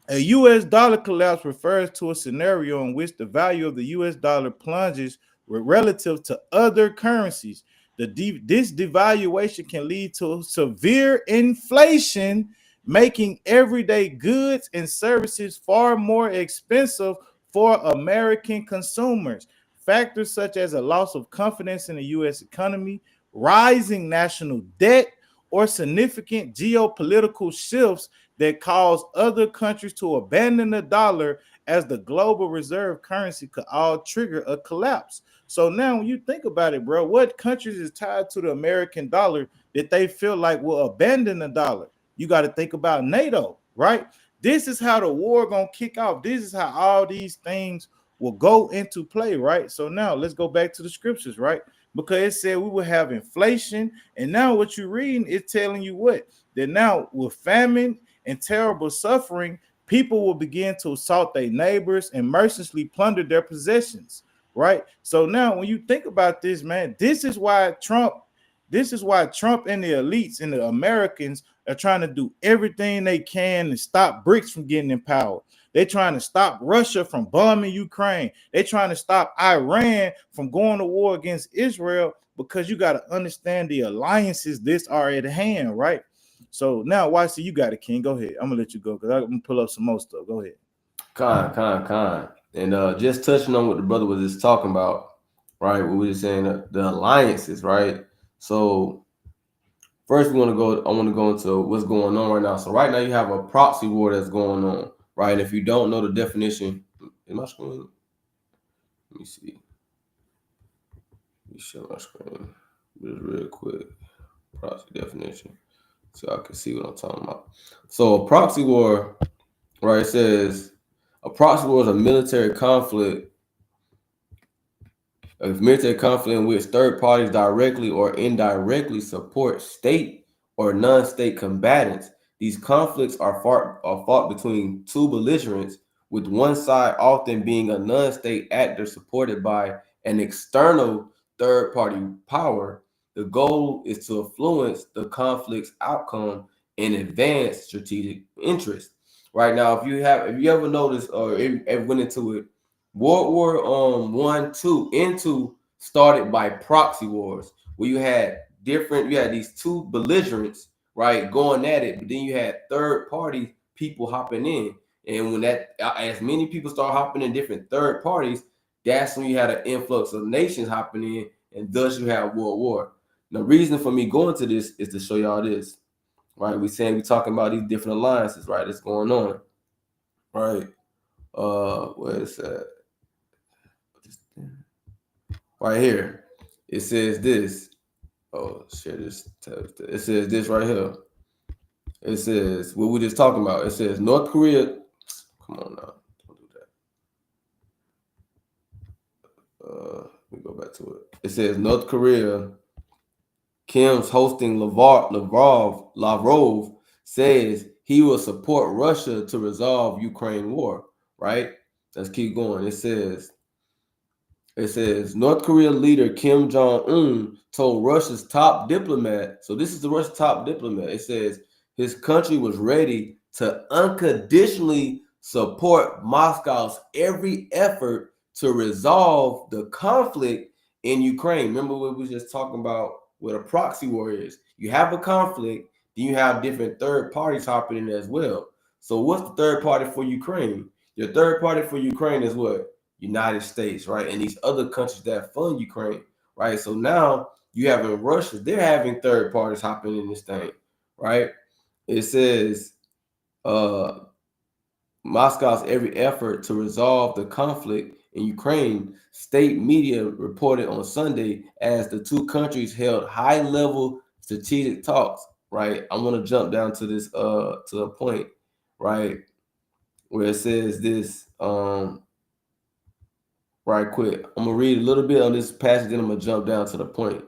a U.S. dollar collapse refers to a scenario in which the value of the U.S. dollar plunges relative to other currencies. This devaluation can lead to severe inflation, making everyday goods and services far more expensive for American consumers. Factors such as a loss of confidence in the U.S. economy, rising national debt, or significant geopolitical shifts that cause other countries to abandon the dollar as the global reserve currency could all trigger a collapse. So now when you think about it, bro, what countries is tied to the American dollar that they feel like will abandon the dollar? You got to think about NATO, right? This is how the war gonna kick off. This is how all these things will go into play, right? So now let's go back to the scriptures, right? Because it said we will have inflation, and now what you're reading is telling you what? That now with famine and terrible suffering, people will begin to assault their neighbors and mercilessly plunder their possessions, right? So now when you think about this, man, this is why Trump and the elites and the Americans are trying to do everything they can to stop BRICS from getting in power. They're trying to stop Russia from bombing Ukraine. They're trying to stop Iran from going to war against Israel, because you got to understand the alliances this are at hand, right? So now, YC, you got it, King. Go ahead. I'm gonna let you go because I'm gonna pull up some more stuff. Go ahead. Con. And just touching on what the brother was just talking about, right? What we were saying, the alliances, right? So first I want to go into what's going on right now. So right now you have a proxy war that's going on, right? If you don't know the definition, is my screen? Let me see. Let me show my screen just real quick. Proxy definition, so I can see what I'm talking about. So a proxy war, right? It says a proxy war is a military conflict in which third parties directly or indirectly support state or non-state combatants. These conflicts are fought between two belligerents, with one side often being a non-state actor supported by an external third-party power. The goal is to influence the conflict's outcome and advance strategic interest. Right now, if you ever noticed or ever went into it, World War One, two, and two started by proxy wars, where you had these two belligerents, right, going at it, but then you had third party people hopping in, and when as many people start hopping in different third parties, that's when you had an influx of nations hopping in, and thus you have World War. The reason for me going to this is to show y'all this, right? We talking about these different alliances, right? That's going on, right? Where is that? Right here, it says this. Oh, share this. It says this right here. It says what we just talking about. It says North Korea. Come on now, don't do that. Let me go back to it. It says North Korea. Kim's hosting Lavrov says he will support Russia to resolve Ukraine war. Right. Let's keep going. It says North Korea leader Kim Jong-un told Russia's top diplomat, so this is the Russia's top diplomat. It says his country was ready to unconditionally support Moscow's every effort to resolve the conflict in Ukraine. Remember what we were just talking about what a proxy war is. You have a conflict, then you have different third parties hopping in as well. So what's the third party for Ukraine? Your third party for Ukraine is what? United States, right? And these other countries that fund Ukraine, right? So now you have in Russia, they're having third parties hopping in this thing, right? It says Moscow's every effort to resolve the conflict in Ukraine, state media reported on Sunday as the two countries held high-level strategic talks, right? I want to jump down to this to a point, right, where it says this right quick. I'm gonna read a little bit on this passage, then I'm gonna jump down to the point.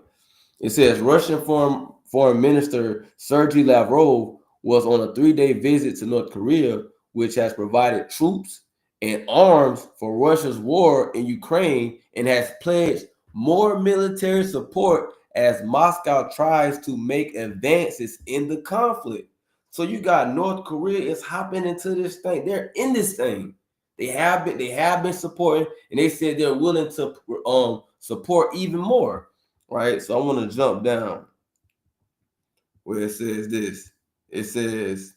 It says Russian Foreign Minister Sergei Lavrov was on a 3-day visit to North Korea, which has provided troops and arms for Russia's war in Ukraine and has pledged more military support as Moscow tries to make advances in the conflict. So you got North Korea is hopping into this thing. They're in this thing. They have been supporting, and they said they're willing to support even more, right? So I want to jump down where it says this. It says,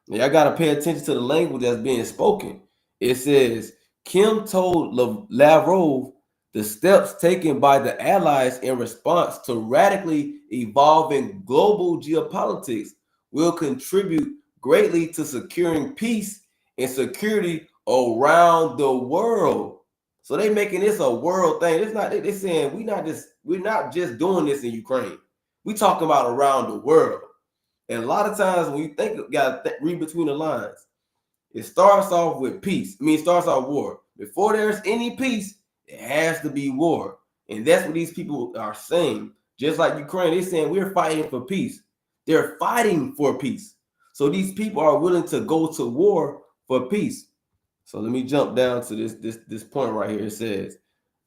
y'all got to pay attention to the language that's being spoken. It says, Kim told Lavrov the steps taken by the allies in response to radically evolving global geopolitics will contribute greatly to securing peace and security around the world. So they making this a world thing. It's not. They're saying we're not just doing this in Ukraine. We talking about around the world. And a lot of times when you think, you gotta read between the lines. It starts off with peace. It starts off war. Before there's any peace, it has to be war. And that's what these people are saying. Just like Ukraine, they're saying we're fighting for peace. They're fighting for peace. So these people are willing to go to war for peace. So let me jump down to this point right here. It says,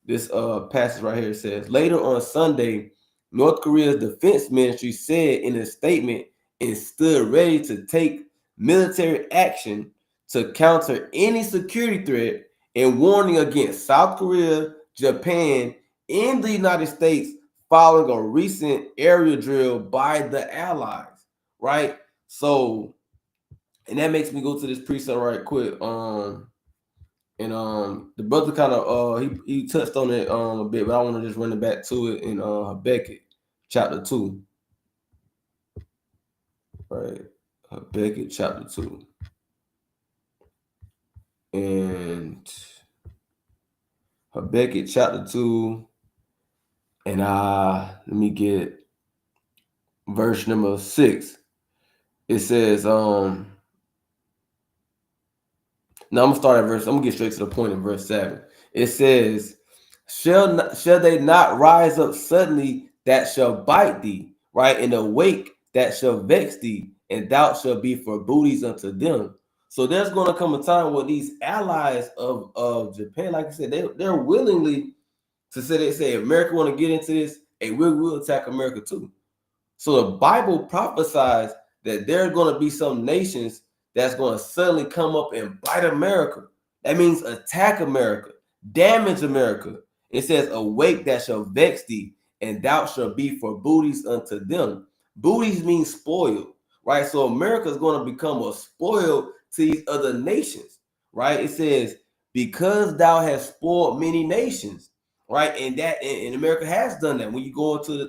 this passage right here says, later on Sunday, North Korea's defense ministry said in a statement it stood ready to take military action to counter any security threat and warning against South Korea, Japan, and the United States following a recent aerial drill by the Allies, right? So, and that makes me go to this precept right quick. And the brother kind of he touched on it a bit, but I want to just run it back to it in Habakkuk chapter 2. Right. Habakkuk chapter 2. And Habakkuk chapter 2. And let me get verse number 6. It says, now I'm gonna start at verse. I'm gonna get straight to the point in verse 7. It says, shall they not rise up suddenly that shall bite thee, right? And awake that shall vex thee, and thou shalt be for booties unto them. So there's gonna come a time where these allies of Japan, like I said, they're willingly to say, they say America want to get into this, and we'll attack America too. So the Bible prophesies that there are going to be some nations that's going to suddenly come up and bite America. That means attack America, damage America. It says, awake that shall vex thee, and thou shalt be for booties unto them. Booties mean spoiled, right? So America is going to become a spoil to these other nations, right? It says, because thou hast spoiled many nations, right? And America has done that. When you go into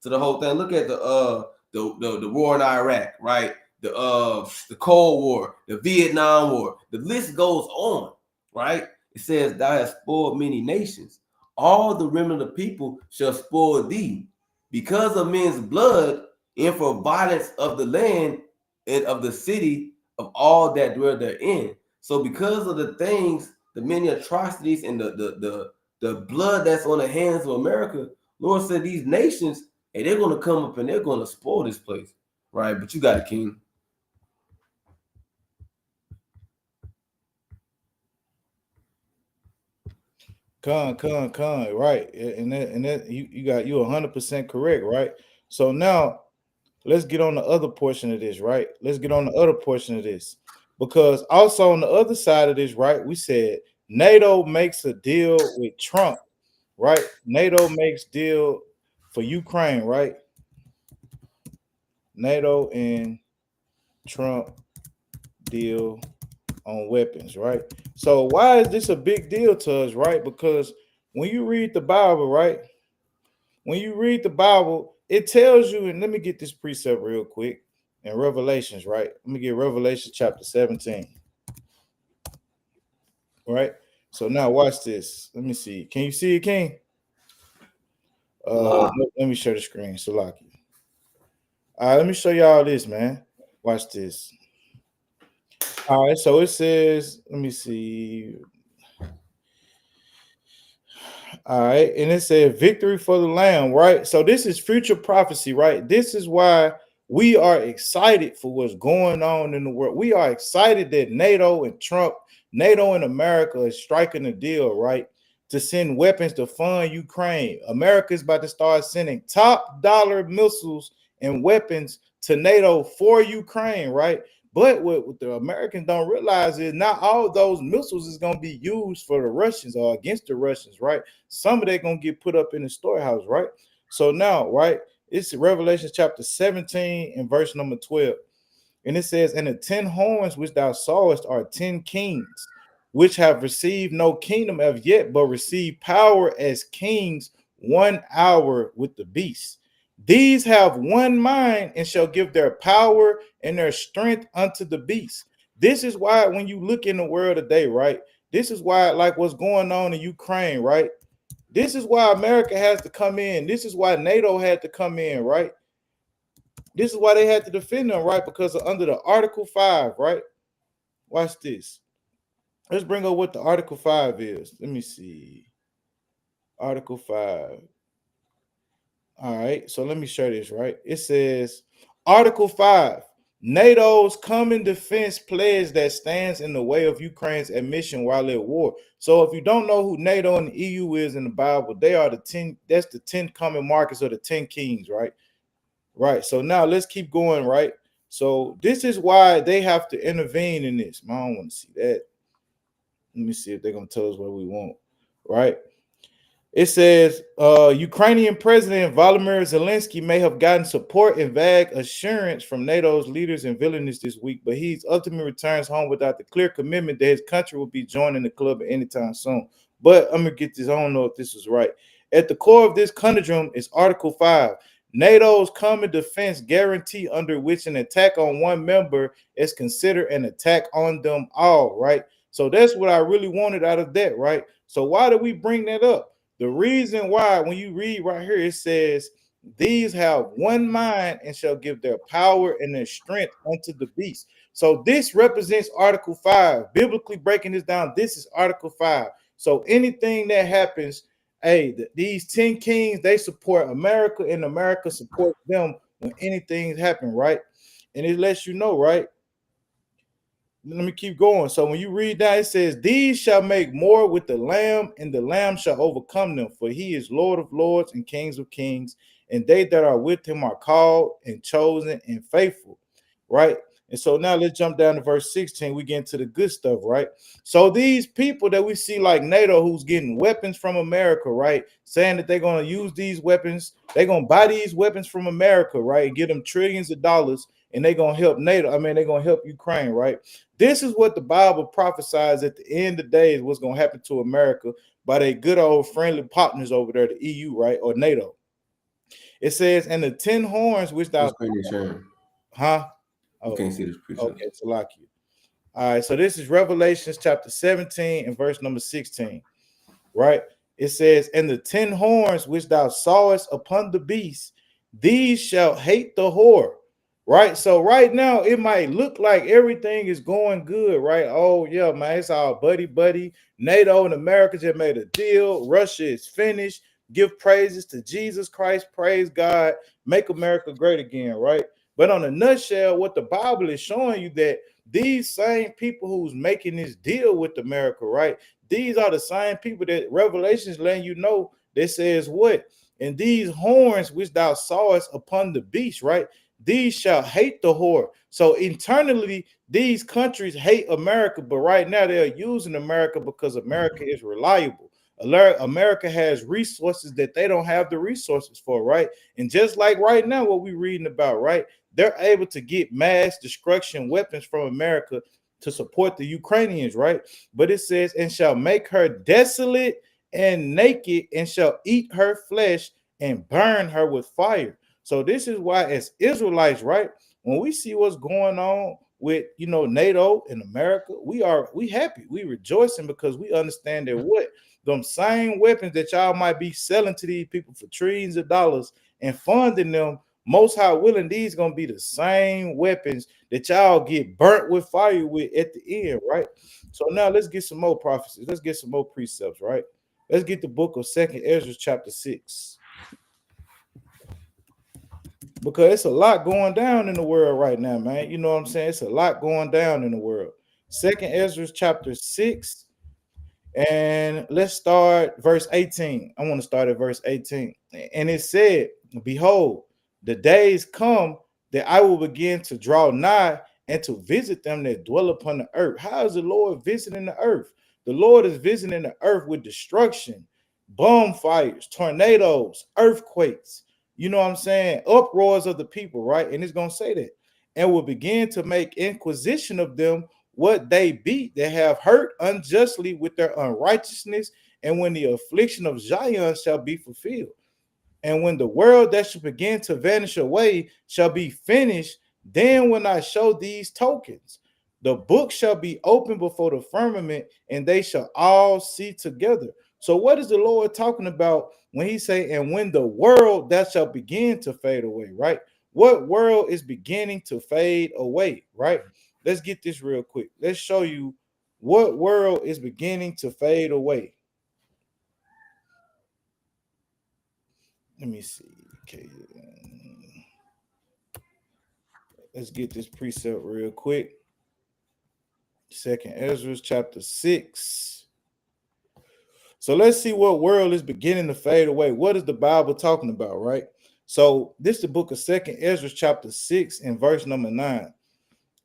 the whole thing, look at the war in Iraq, right? The Cold War, the Vietnam War. The list goes on, right? It says, thou hast spoiled many nations. All the remnant of the people shall spoil thee, because of men's blood, and for violence of the land and of the city of all that dwell therein. So because of the things, the many atrocities and the blood that's on the hands of America, Lord said these nations, and they're going to come up and they're going to spoil this place, right? But you got it, King. Con, right? And that you got, you 100% correct, right? So now let's get on the other portion of this, right? Let's get on the other portion of this, because also on the other side of this, right? We said NATO makes a deal with Trump, right? NATO makes deal for Ukraine, right? NATO and Trump deal on weapons, right? So why is this a big deal to us, right? Because when you read the Bible, right? When you read the Bible, it tells you, and let me get this precept real quick in Revelations, right? Let me get Revelation chapter 17, right? So now watch this. Let me see. Can you see it, King? Let me share the screen. Salaki. All right, let me show y'all this, man. Watch this. All right, so it says, let me see. All right, and it said victory for the Lamb, right? So this is future prophecy, right? This is why we are excited for what's going on in the world. We are excited that NATO and Trump, NATO and America is striking a deal, right? To send weapons to fund Ukraine. America is about to start sending top dollar missiles and weapons to NATO for Ukraine, right? But what the Americans don't realize is not all those missiles is going to be used for the Russians or against the Russians, right? Some of that going to get put up in the storehouse, right? So now, right, it's Revelation chapter 17 and verse number 12. And it says, and the 10 horns which thou sawest are 10 kings, which have received no kingdom as yet, but receive power as kings 1 hour with the beast. These have one mind and shall give their power and their strength unto the beast. This is why when you look in the world today, right? This is why, like what's going on in Ukraine, right? This is why America has to come in. This is why NATO had to come in, right? This is why they had to defend them, right? Because of under the Article 5, right? Watch this. Let's bring up what the Article 5 is. Let me see. Article 5. All right, so let me share this, right? It says, Article 5, NATO's common defense pledge that stands in the way of Ukraine's admission while at war. So if you don't know who NATO and the EU is in the Bible, they are the 10, that's the 10 common markers or the 10 kings, right? Right. So now let's keep going, right? So this is why they have to intervene in this. I don't want to see that. Let me see if they're gonna tell us what we want, right? It says Ukrainian President Volodymyr Zelensky may have gotten support and vague assurance from NATO's leaders in Vilnius this week, but he ultimately returns home without the clear commitment that his country will be joining the club at any time soon. But I'm gonna get this. I don't know if this is right. At the core of this conundrum is Article 5, NATO's common defense guarantee, under which an attack on one member is considered an attack on them all, right? So that's what I really wanted out of that, right? So why do we bring that up? The reason why, when you read right here, it says, these have one mind and shall give their power and their strength unto the beast. So this represents Article 5. Biblically breaking this down, this is Article 5. So anything that happens, hey, these 10 kings, they support America, and America supports them when anything happen, right? And it lets you know, right? Let me keep going. So when you read that, it says, these shall make war with the Lamb, and the Lamb shall overcome them, for he is Lord of lords and Kings of kings, and they that are with him are called and chosen and faithful, right? And so now let's jump down to verse 16. We get into the good stuff, right? So these people that we see like NATO, who's getting weapons from America, right? Saying that they're going to use these weapons, they're going to buy these weapons from America, right? And get them trillions of dollars, and they're going to help NATO. I mean, they're going to help Ukraine, right? This is what the Bible prophesies at the end of the day is what's going to happen to America by their good old friendly partners over there, the EU, right? Or NATO. It says, and the 10 horns which thou... Huh? You can't see this picture. Okay, so like you. All right, so this is Revelations chapter 17 and verse number 16, right? It says, and the 10 horns which thou sawest upon the beast, these shall hate the whore, right? So right now, it might look like everything is going good, right? Oh, yeah, man, it's all buddy. NATO and America just made a deal. Russia is finished. Give praises to Jesus Christ. Praise God. Make America great again, right? But on a nutshell, what the Bible is showing you that these same people who's making this deal with America, right? These are the same people that Revelations letting you know that says what? And these horns which thou sawest upon the beast, right? These shall hate the whore. So internally, these countries hate America, but right now they're using America because America is reliable. America has resources that they don't have the resources for, right? And just like right now, what we're reading about, right? They're able to get mass destruction weapons from America to support the Ukrainians, right? But it says, and shall make her desolate and naked, and shall eat her flesh and burn her with fire. So this is why, as Israelites, right, when we see what's going on with NATO and America, we happy, we rejoicing, because we understand that what them same weapons that y'all might be selling to these people for trillions of dollars and funding them, most high willing, these gonna be the same weapons that y'all get burnt with fire with at the end, right? So now let's get some more prophecies. Let's get some more precepts, right? Let's get the book of 2nd Ezra chapter 6. Because it's a lot going down in the world right now, man. You know what I'm saying? It's a lot going down in the world. 2nd Ezra chapter 6. And let's start verse 18. I want to start at verse 18. And it said, behold, the days come that I will begin to draw nigh and to visit them that dwell upon the earth. How is the Lord visiting the earth? The Lord is visiting the earth with destruction, bonfires, tornadoes, earthquakes. You know what I'm saying? Uproars of the people, right? And it's going to say that. And will begin to make inquisition of them what they beat that have hurt unjustly with their unrighteousness, and when the affliction of Zion shall be fulfilled, and when the world that shall begin to vanish away shall be finished, then when I show these tokens, the book shall be opened before the firmament, and they shall all see together. So what is the Lord talking about when he say, and when the world that shall begin to fade away, right? What world is beginning to fade away, right? Let's get this real quick. Let's show you what world is beginning to fade away. Let me see. Okay. Let's get this precept real quick. Second Ezra chapter 6. So let's see what world is beginning to fade away. What is the Bible talking about, right? So this is the book of Second Ezra chapter 6 and verse number 9.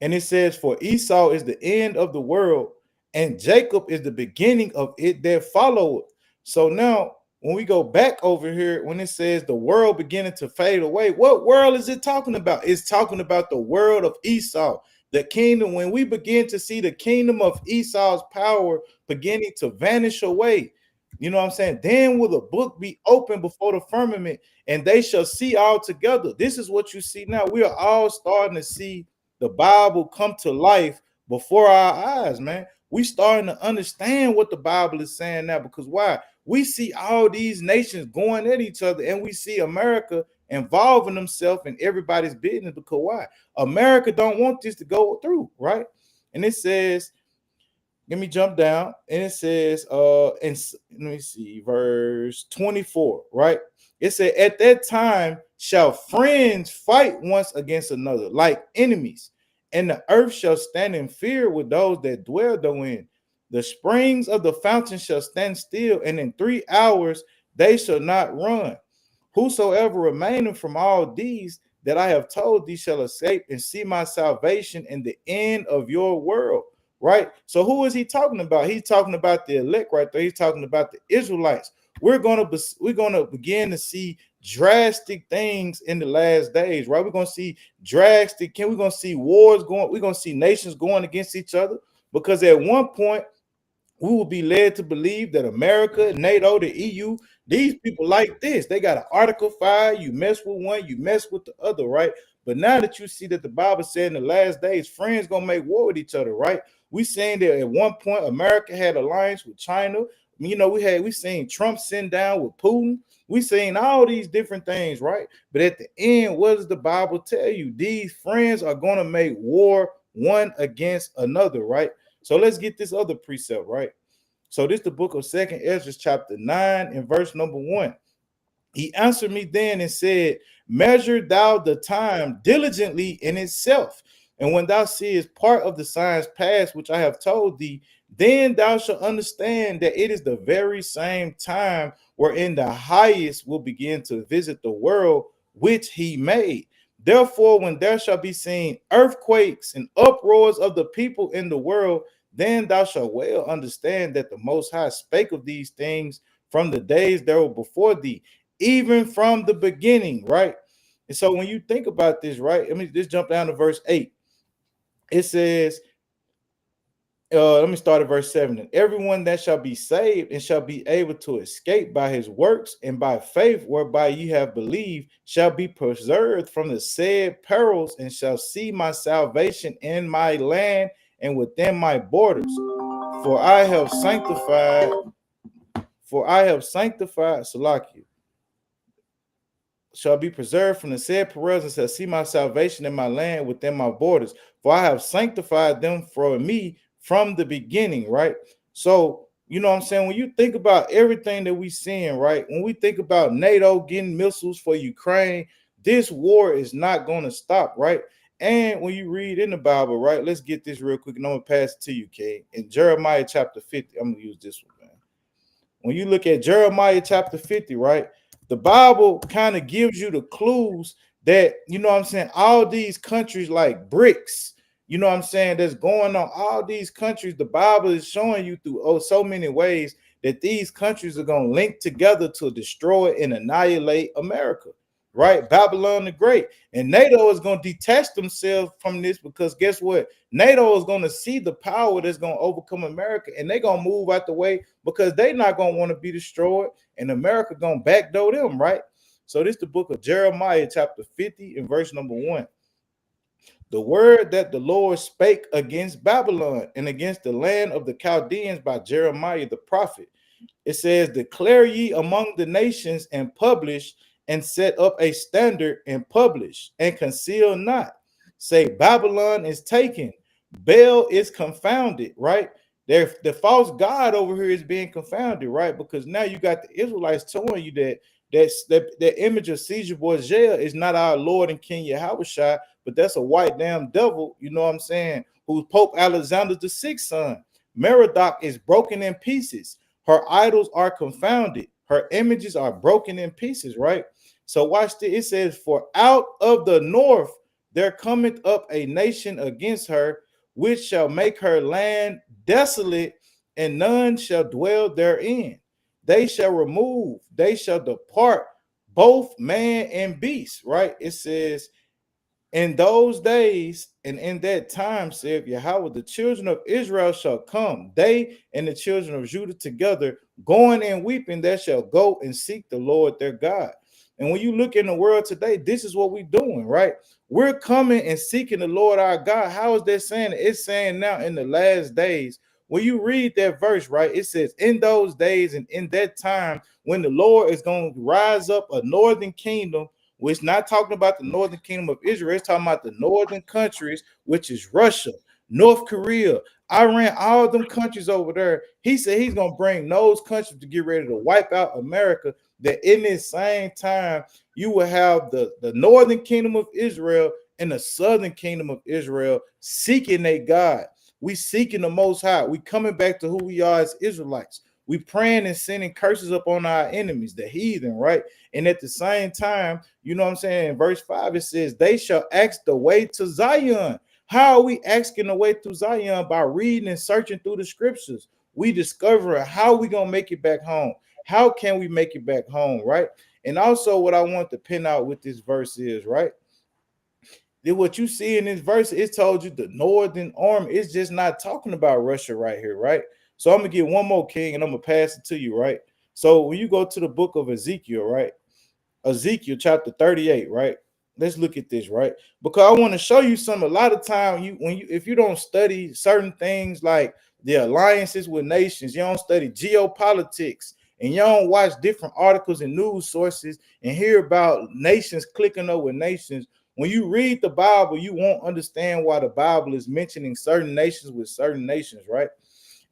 And it says, for Esau is the end of the world, and Jacob is the beginning of it that followed. So now, when we go back over here, when it says the world beginning to fade away, what world is it talking about? It's talking about the world of Esau, the kingdom. When we begin to see the kingdom of Esau's power beginning to vanish away, you know what I'm saying? Then will the book be open before the firmament, and they shall see all together. This is what you see now. We are all starting to see the Bible come to life before our eyes, man. We starting to understand what the Bible is saying now, because why? We see all these nations going at each other, and we see America involving themselves in everybody's business, because why? America don't want this to go through, right? And it says, let me jump down, and it says, and let me see, verse 24, right? It said, at that time shall friends fight once against another, like enemies, and the earth shall stand in fear with those that dwell therein. The springs of the fountain shall stand still, and in 3 hours they shall not run. Whosoever remaineth from all these that I have told thee shall escape and see my salvation in the end of your world. Right? So who is he talking about? He's talking about the elect right there. He's talking about the Israelites. We're gonna begin to see drastic things in the last days, right? We're gonna see drastic. We're gonna see wars going. We're gonna see nations going against each other, because at one point we will be led to believe that America, NATO, the EU, these people like this. They got an Article 5. You mess with one, you mess with the other, right? But now that you see that the Bible said in the last days, friends gonna make war with each other, right? We saying that at one point America had alliance with China. You know, we seen Trump send down with Putin. We seen all these different things, right? But at the end, what does the Bible tell you? These friends are gonna make war one against another, right? So let's get this other precept, right? So this is the book of Second Ezra chapter 9 and verse number 1. He answered me then and said, measure thou the time diligently in itself. And when thou seest part of the signs past, which I have told thee, then thou shalt understand that it is the very same time wherein the highest will begin to visit the world which he made. Therefore, when there shall be seen earthquakes and uproars of the people in the world, then thou shalt well understand that the Most High spake of these things from the days that were before thee, even from the beginning, right? And so when you think about this, right, let me just jump down to verse 8. It says, let me start at verse 7. And everyone that shall be saved and shall be able to escape by his works and by faith whereby ye have believed shall be preserved from the said perils and shall see my salvation in my land and within my borders. For I have sanctified Salakia, shall be preserved from the said perils and shall see my salvation in my land within my borders. For I have sanctified them for me from the beginning, right? So, you know what I'm saying? When you think about everything that we seeing, right? When we think about NATO getting missiles for Ukraine, this war is not going to stop, right? And when you read in the Bible, right? Let's get this real quick, and I'm going to pass it to you, Kay. In Jeremiah chapter 50, I'm going to use this one, man. When you look at Jeremiah chapter 50, right? The Bible kind of gives you the clues that, you know what I'm saying, all these countries like BRICS, you know what I'm saying, that's going on, all these countries, the Bible is showing you through so many ways that these countries are going to link together to destroy and annihilate America, right? Babylon the Great. And NATO is going to detach themselves from this, because guess what? NATO is going to see the power that's going to overcome America, and they're going to move out the way because they're not going to want to be destroyed, and America going to backdoor them, right? So this is the book of Jeremiah chapter 50 and verse number 1. The word that the Lord spake against Babylon and against the land of the Chaldeans by Jeremiah the prophet. It says, declare ye among the nations and publish, and set up a standard and publish, and conceal not. Say, Babylon is taken, Baal is confounded, right? The false god over here is being confounded, right? Because now you got the Israelites telling you that image of Caesar Borgia is not our Lord and King Yahushua, but that's a white damn devil, you know what I'm saying, who's Pope Alexander the Sixth son. Merodach is broken in pieces. Her idols are confounded. Her images are broken in pieces, right? So watch this. It says, for out of the north there cometh up a nation against her, which shall make her land desolate, and none shall dwell therein. They shall remove, they shall depart, both man and beast, right? It says, in those days and in that time, saith Yahweh, the children of Israel shall come, they and the children of Judah together, going and weeping, they shall go and seek the Lord their God. And when you look in the world today, this is what we're doing, right? We're coming and seeking the Lord our God. How is that saying? It's saying now in the last days. When you read that verse, right, it says, in those days and in that time, when the Lord is going to rise up a northern kingdom, which not talking about the northern kingdom of Israel, it's talking about the northern countries, which is Russia, North Korea, Iran, all them countries over there. He said he's going to bring those countries to get ready to wipe out America. That in this same time, you will have the northern kingdom of Israel and the southern kingdom of Israel seeking their God. We seeking the Most High. We coming back to who we are as Israelites. We praying and sending curses up on our enemies, the heathen, right? And at the same time, you know what I'm saying? In verse 5, it says, they shall ask the way to Zion. How are we asking the way to Zion? By reading and searching through the scriptures. We discovering how we going to make it back home. How can we make it back home, right? And also what I want to pin out with this verse is, right? Then what you see in this verse, it told you the northern army. It's just not talking about Russia right here, right? So I'm going to get one more, King, and I'm going to pass it to you, right? So when you go to the book of Ezekiel, right? Ezekiel chapter 38, right? Let's look at this, right? Because I want to show you some. A lot of time, if you don't study certain things like the alliances with nations, you don't study geopolitics, and you don't watch different articles and news sources and hear about nations clicking up with nations. When you read the Bible, you won't understand why the Bible is mentioning certain nations with certain nations, right?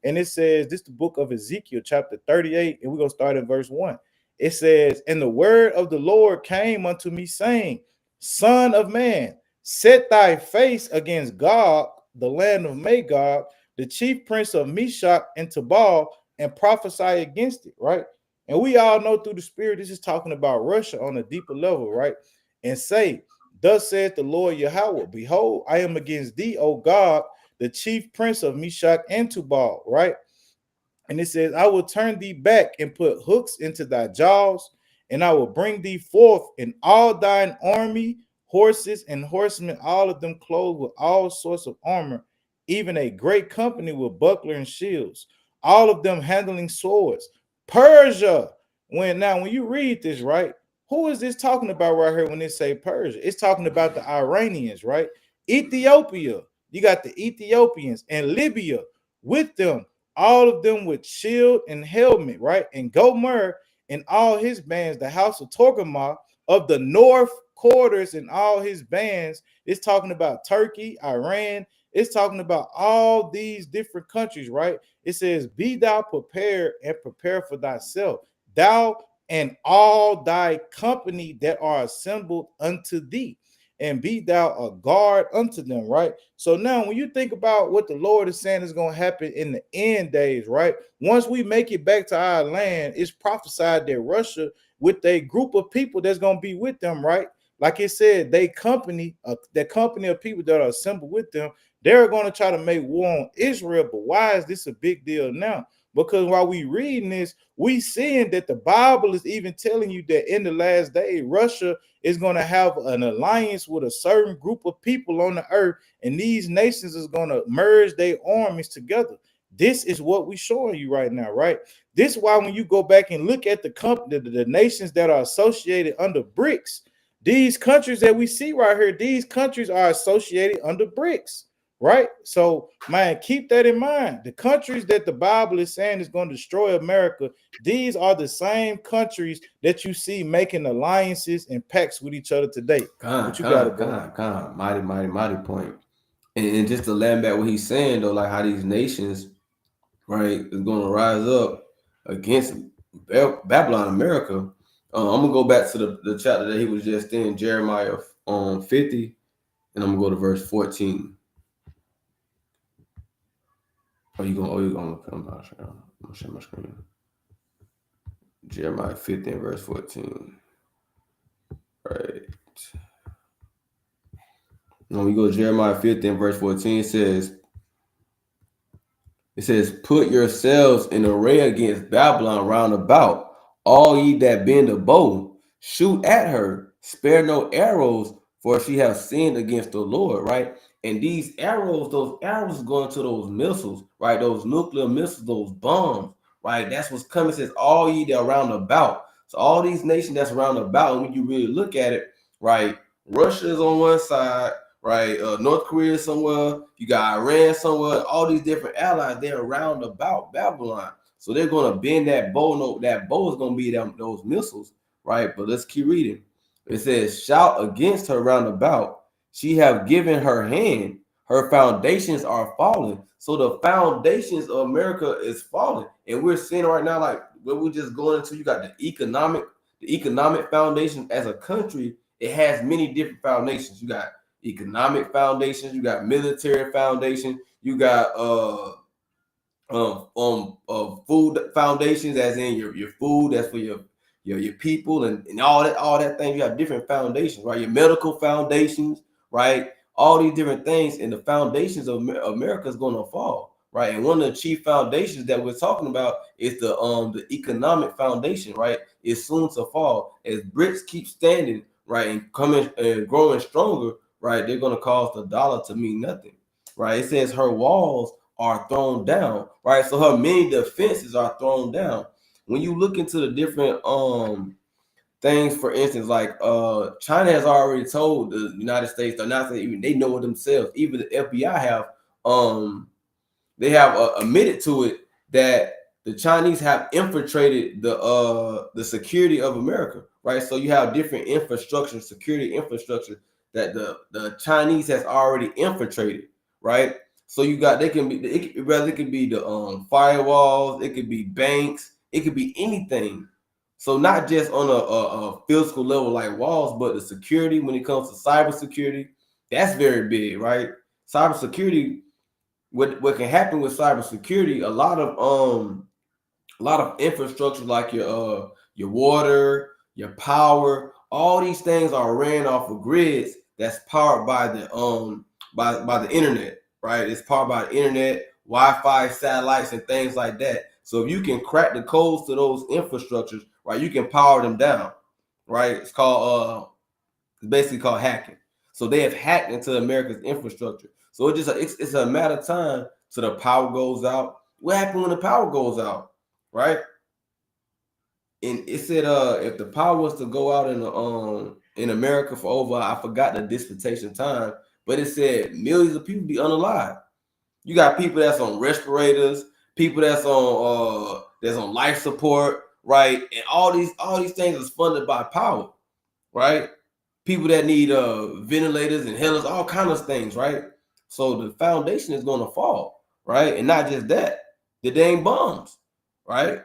And it says, this is the book of Ezekiel, chapter 38, and we're going to start in verse 1. It says, and the word of the Lord came unto me, saying, Son of man, set thy face against Gog, the land of Magog, the chief prince of Meshach and Tubal, and prophesy against it, right? And we all know through the Spirit, this is talking about Russia on a deeper level, right? And say, thus saith the Lord Yahweh, behold, I am against thee, O God, the chief prince of Meshach and Tubal, right? And it says, I will turn thee back and put hooks into thy jaws, and I will bring thee forth in all thine army, horses and horsemen, all of them clothed with all sorts of armor, even a great company with buckler and shields, all of them handling swords. Persia. When you read this, right? Who is this talking about right here when they say Persia? It's talking about the Iranians, right? Ethiopia. You got the Ethiopians and Libya with them, all of them with shield and helmet, right? And Gomer and all his bands, the house of Torgamah of the north quarters and all his bands. It's talking about Turkey, Iran. It's talking about all these different countries, right? It says, be thou prepared and prepare for thyself, thou and all thy company that are assembled unto thee, and be thou a guard unto them, right? So now when you think about what the Lord is saying is going to happen in the end days, right? Once we make it back to our land, it's prophesied that Russia, with a group of people that's going to be with them, right? Like it said, the company of people that are assembled with them, they're going to try to make war on Israel. But why is this a big deal now? Because while we reading this, we seeing that the Bible is even telling you that in the last day, Russia is going to have an alliance with a certain group of people on the earth, and these nations is going to merge their armies together. This is what we're showing you right now, right? This is why when you go back and look at the nations that are associated under BRICS, these countries that we see right here, these countries are associated under BRICS. Right? So, man, keep that in mind. The countries that the Bible is saying is going to destroy America, these are the same countries that you see making alliances and pacts with each other today. Mighty point. And just to land back what he's saying, though, like how these nations, right, is going to rise up against Babylon, America. I'm going to go back to the chapter that he was just in, Jeremiah 50. And and I'm gonna go to verse 14. You're gonna I'm gonna share my screen. Jeremiah 15, verse 14. Right. When we go to Jeremiah 15, verse 14, it says, put yourselves in array against Babylon round about, all ye that bend a bow, shoot at her, spare no arrows, for she has sinned against the Lord, right? And those arrows going to those missiles, right? Those nuclear missiles, those bombs, right? That's what's coming. It says, all ye that round about. So all these nations that's round about, and when you really look at it, right? Russia is on one side, right? North Korea somewhere, you got Iran somewhere, all these different allies, they're around about Babylon. So they're going to bend that bow. No, that bow is going to be those missiles, right? But let's keep reading. It says, shout against her round about. She have given her hand. Her foundations are falling. So the foundations of America is falling. And we're seeing right now, like what we're just going into, you got the economic foundation as a country. It has many different foundations. You got economic foundations, you got military foundation, you got food foundations, as in your food, that's for your people and all that thing. You have different foundations, right? Your medical foundations, right? All these different things, and the foundations of America is going to fall, right? And one of the chief foundations that we're talking about is the economic foundation, right? It's soon to fall as BRICS keep standing, right, and coming and growing stronger, right? They're going to cause the dollar to mean nothing, right? It says her walls are thrown down, right? So her many defenses are thrown down. When you look into the different things, for instance, like China has already told the United States, they're not saying, even they know it themselves. Even the FBI have admitted to it that the Chinese have infiltrated the security of America, right? So you have different infrastructure, security infrastructure that the Chinese has already infiltrated, right? So you got it could be the firewalls, it could be banks, it could be anything. So not just on a physical level like walls, but the security when it comes to cybersecurity, that's very big, right? Cybersecurity, what can happen with cybersecurity, a lot of infrastructure like your water, your power, all these things are ran off of grids that's powered by the internet, right? It's powered by the internet, Wi-Fi, satellites, and things like that. So if you can crack the codes to those infrastructures, right, you can power them down, right? It's basically called hacking. So they have hacked into America's infrastructure. So it's a matter of time till the power goes out. What happened when the power goes out, right? And it said if the power was to go out in America for over, I forgot the dispensation time, but it said millions of people be unalive. You got people that's on respirators, people that's on life support, right? And all these things is funded by power, right? People that need ventilators and inhalers, all kinds of things, right? So the foundation is going to fall, right? And not just that, the dang bombs, right?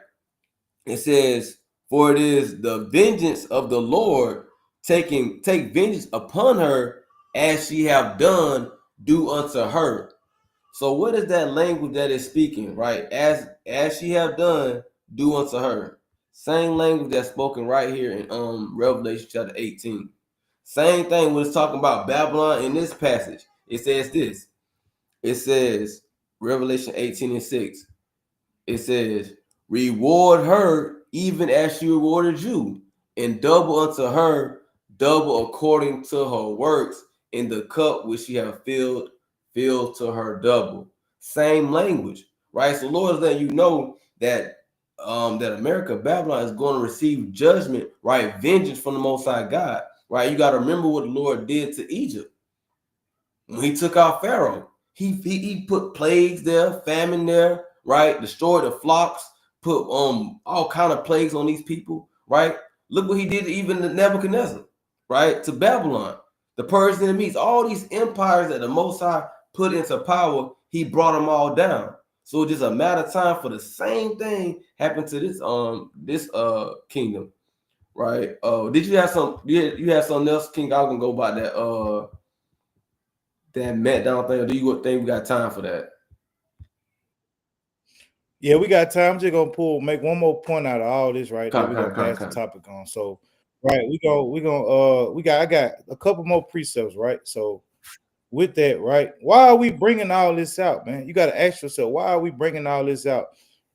It says, for it is the vengeance of the Lord take vengeance upon her as she have done, do unto her. So what is that language that is speaking, right? As she have done, do unto her. Same language that's spoken right here in Revelation chapter 18. Same thing when it's talking about Babylon in this passage. It says this. It says, Revelation 18:6. It says, reward her even as she rewarded you, and double unto her, double according to her works, in the cup which she have filled to her double. Same language, right? So Lord is letting you know that that America, Babylon, is going to receive judgment, right? Vengeance from the Most High God, right? You got to remember what the Lord did to Egypt when he took out Pharaoh. He put plagues there, famine there, right? Destroyed the flocks, put all kind of plagues on these people, right? Look what he did even to Nebuchadnezzar, right? To Babylon, the Persian and Medes, all these empires that the Most High put into power, he brought them all down. So it's just a matter of time for the same thing happen to this kingdom, right? Did you have some? You had something else, King? I was gonna go by that. that meltdown thing, or do you think we got time for that? Yeah, we got time. I'm just gonna make one more point out of all this, right? Then Con, we're gonna con, con, pass the con. topic on. So, right, I got a couple more precepts, right? So with that, right? Why are we bringing all this out, man? You got to ask yourself, why are we bringing all this out?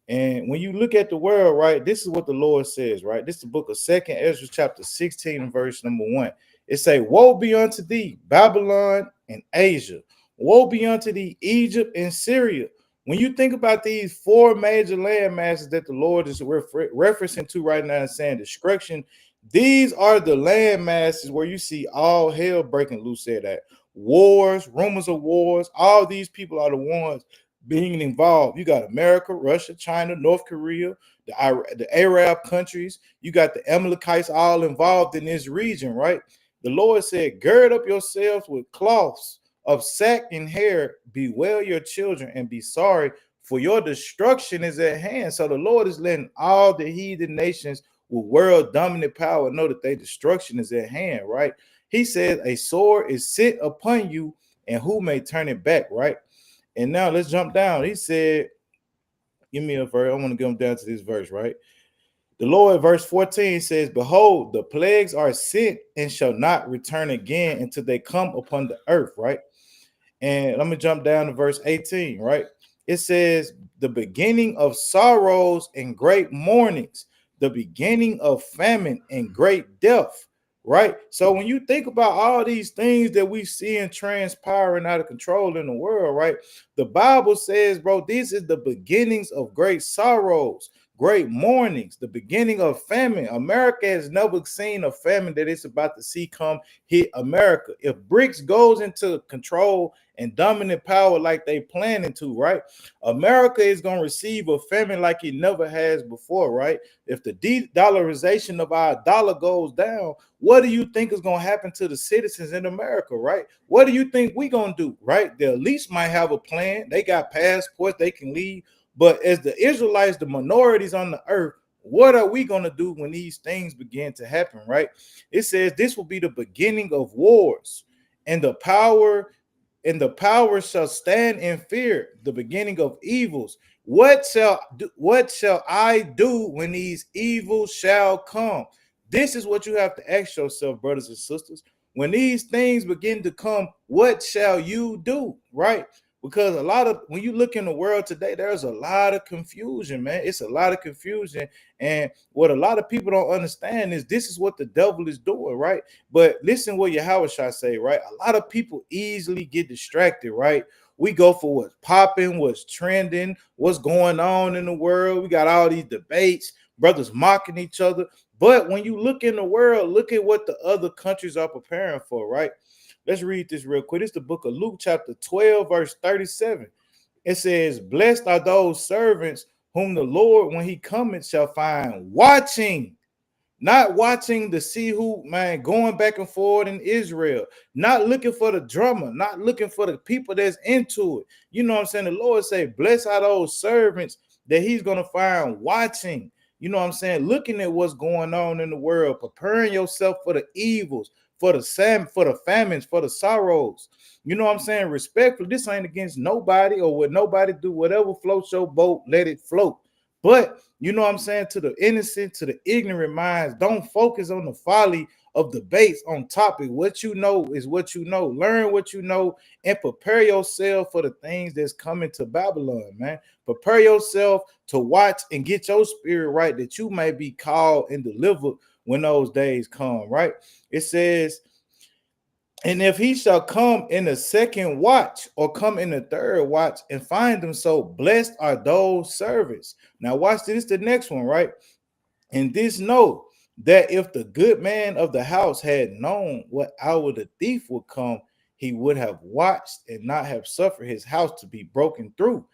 And when you look at the world, right, this is what the Lord says, right? This is the book of 2nd Ezra, chapter 16, and verse number 1. It say, woe be unto thee, Babylon and Asia. Woe be unto thee, Egypt and Syria. When you think about these four major land masses that the Lord is referencing to right now and saying destruction, these are the land masses where you see all hell breaking loose at that. Wars, rumors of wars, all these people are the ones being involved. You got America, Russia, China, North Korea, the Arab countries. You got the Amalekites all involved in this region, right? The Lord said, gird up yourselves with cloths of sack and hair, bewail your children and be sorry, for your destruction is at hand. So the Lord is letting all the heathen nations with world dominant power know that their destruction is at hand, right? He says a sword is set upon you, and who may turn it back, right? And now let's jump down. He said, give me a verse. I want to go down to this verse, right? The Lord, verse 14 says, behold, the plagues are sent and shall not return again until they come upon the earth, right? And let me jump down to verse 18, right? It says, the beginning of sorrows and great mournings, the beginning of famine and great death, right? So when you think about all these things that we see and transpiring out of control in the world, right? The Bible says, bro, this is the beginnings of great sorrows, great mournings, the beginning of famine. America has never seen a famine that it's about to see come hit America. If BRICS goes into control and dominant power like they planning to, right? America is going to receive a famine like it never has before, right? If the de-dollarization of our dollar goes down, what do you think is going to happen to the citizens in America, right? What do you think we going to do, right? The elites might have a plan. They got passports, they can leave. But as the Israelites, the minorities on the earth, what are we going to do when these things begin to happen, right? It says this will be the beginning of wars, and the power shall stand in fear, the beginning of evils. What shall I do when these evils shall come? This is what you have to ask yourself, brothers and sisters. When these things begin to come, what shall you do, right? Because when you look in the world today, there's a lot of confusion, man. It's a lot of confusion. And what a lot of people don't understand is this is what the devil is doing, right? But listen what Yahweh say, right? A lot of people easily get distracted, right? We go for what's popping, what's trending, what's going on in the world. We got all these debates, brothers mocking each other. But when you look in the world, look at what the other countries are preparing for, right? Let's read this real quick. It's the book of Luke, chapter 12, verse 37. It says, blessed are those servants whom the Lord, when he cometh, shall find watching. Not watching to see who, man, going back and forth in Israel, not looking for the drama, not looking for the people that's into it. You know what I'm saying? The Lord say, blessed are those servants that he's going to find watching. You know what I'm saying? Looking at what's going on in the world, preparing yourself for the evils, for the famines, for the sorrows. You know what I'm saying? Respectfully, this ain't against nobody or what nobody do. Whatever floats your boat, let it float. But you know what I'm saying? To the innocent, to the ignorant minds, don't focus on the folly of debates on topic. What you know is what you know. Learn what you know and prepare yourself for the things that's coming to Babylon, man. Prepare yourself to watch and get your spirit right that you may be called and delivered when those days come, right? It says, and if he shall come in the second watch or come in the third watch and find them so, blessed are those servants. Now watch this, the next one, right? And this know that if the good man of the house had known what hour the thief would come, he would have watched and not have suffered his house to be broken through.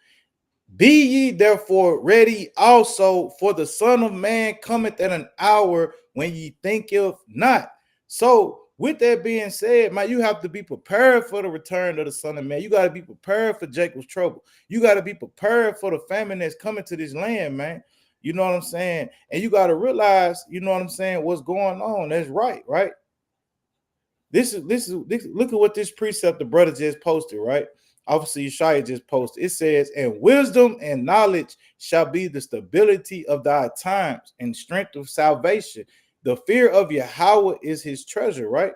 Be ye therefore ready also, for the Son of Man cometh at an hour when ye thinketh not. So with that being said, man, you have to be prepared for the return of the Son of Man. You got to be prepared for Jacob's trouble. You got to be prepared for the famine that's coming to this land, man. You know what I'm saying? And you got to realize, you know what I'm saying, what's going on. That's right, right? Look at what this precept the brother just posted, right? Obviously, Yeshaya just posted. It says, and wisdom and knowledge shall be the stability of thy times and strength of salvation. The fear of Yahweh is his treasure, right?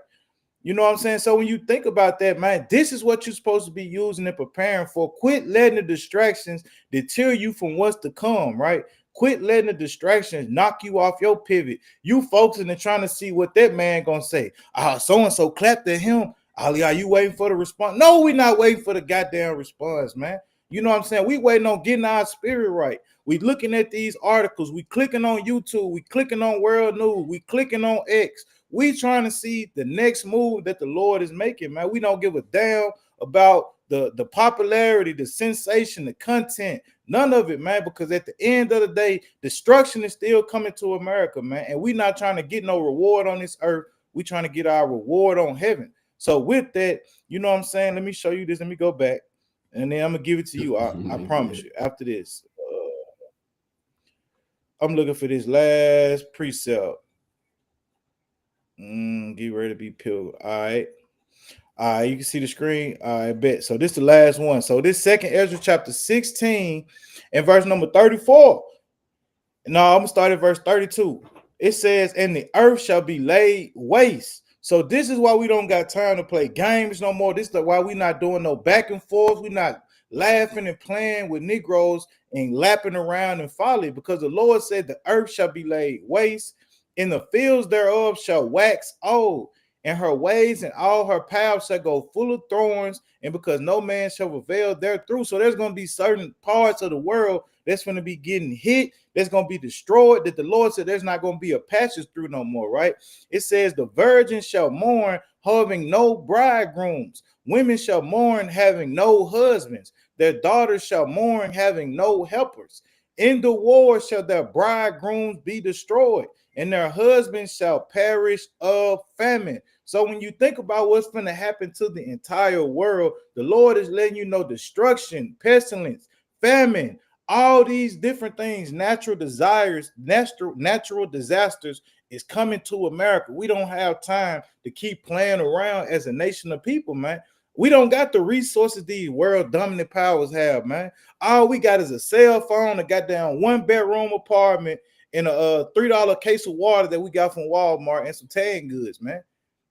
You know what I'm saying? So when you think about that, man, this is what you're supposed to be using and preparing for. Quit letting the distractions deter you from what's to come, right? Quit letting the distractions knock you off your pivot. You focusing and trying to see what that man gonna say. So-and-so clapped at him. Ali, are you waiting for the response? No, we're not waiting for the goddamn response, man. You know what I'm saying? We waiting on getting our spirit right. We looking at these articles. We clicking on YouTube. We clicking on World News. We clicking on X. We trying to see the next move that the Lord is making, man. We don't give a damn about the popularity, the sensation, the content, none of it, man, because at the end of the day, destruction is still coming to America, man, and we not trying to get no reward on this earth. We trying to get our reward on heaven. So with that, you know what I'm saying? Let me show you this. Let me go back, and then I'm going to give it to you. I promise you. After this, I'm looking for this last precept. Get ready to be peeled. All right. You can see the screen. I bet. So this is the last one. So this second Ezra chapter 16 and verse number 34. No, I'm gonna start at verse 32. It says, and the earth shall be laid waste. So this is why we don't got time to play games no more. This is why we not doing no back and forth. We not laughing and playing with Negroes and lapping around and folly, because the Lord said the earth shall be laid waste, and the fields thereof shall wax old, and her ways and all her paths shall go full of thorns, and because no man shall prevail therethrough. So there's going to be certain parts of the world that's going to be getting hit, that's going to be destroyed, that the Lord said there's not going to be a passage through no more, right? It says the virgins shall mourn, having no bridegrooms. Women shall mourn, having no husbands. Their daughters shall mourn, having no helpers. In the war shall their bridegrooms be destroyed, and their husbands shall perish of famine. So when you think about what's going to happen to the entire world, the Lord is letting you know destruction, pestilence, famine, all these different things, natural desires, natural disasters is coming to America. We don't have time to keep playing around as a nation of people, man. We don't got the resources these world dominant powers have, man. All we got is a cell phone, a goddamn 1-bedroom apartment, and a $3 case of water that we got from Walmart, and some tan goods, man.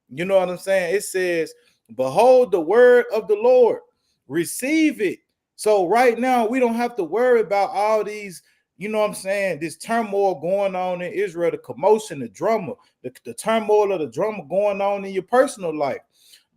You know what I'm saying? It says, behold the word of the Lord, receive it. So right now, we don't have to worry about all these, you know what I'm saying, this turmoil going on in Israel, the commotion, the drama, the turmoil of the drama going on in your personal life.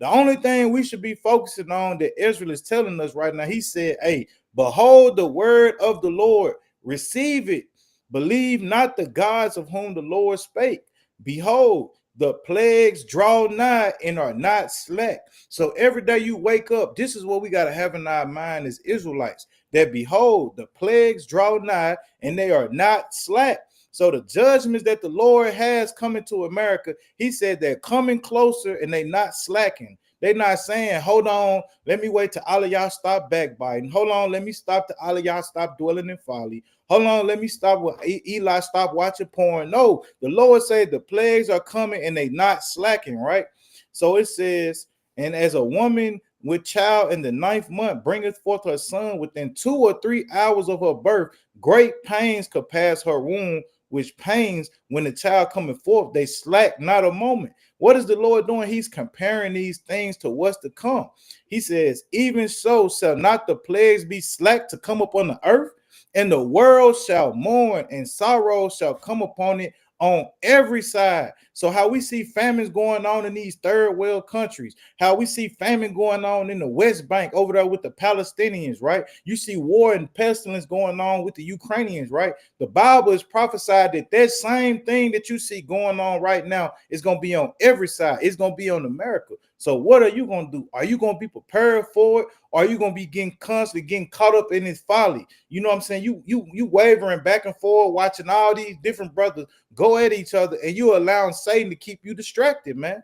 The only thing we should be focusing on that Israel is telling us right now, he said, hey, behold the word of the Lord, receive it. Believe not the gods of whom the Lord spake. Behold, the plagues draw nigh and are not slack. So every day you wake up, this is what we got to have in our mind as Israelites, that behold, the plagues draw nigh and they are not slack. So the judgments that the Lord has coming to America, he said they're coming closer and they're not slacking. They're not saying, hold on, let me wait till all of y'all stop backbiting. Hold on, let me stop till all of y'all stop dwelling in folly. Hold on, let me stop when Eli stop watching porn. No, the Lord said the plagues are coming and they not slacking, right? So it says, and as a woman with child in the 9th month bringeth forth her son within 2 or 3 hours of her birth, great pains could pass her womb, which pains when the child coming forth, they slack not a moment. What is the Lord doing? He's comparing these things to what's to come. He says, even so shall not the plagues be slack to come upon the earth, and the world shall mourn, and sorrow shall come upon it on every side. So how we see famines going on in these third world countries, how we see famine going on in the West Bank over there with the Palestinians, right? You see war and pestilence going on with the Ukrainians, right? The Bible is prophesied that that same thing that you see going on right now is going to be on every side. It's going to be on America. So what are you going to do? Are you going to be prepared for it? Or are you going to be constantly getting caught up in this folly? You know what I'm saying? You wavering back and forth, watching all these different brothers go at each other, and you allowing Satan to keep you distracted, man.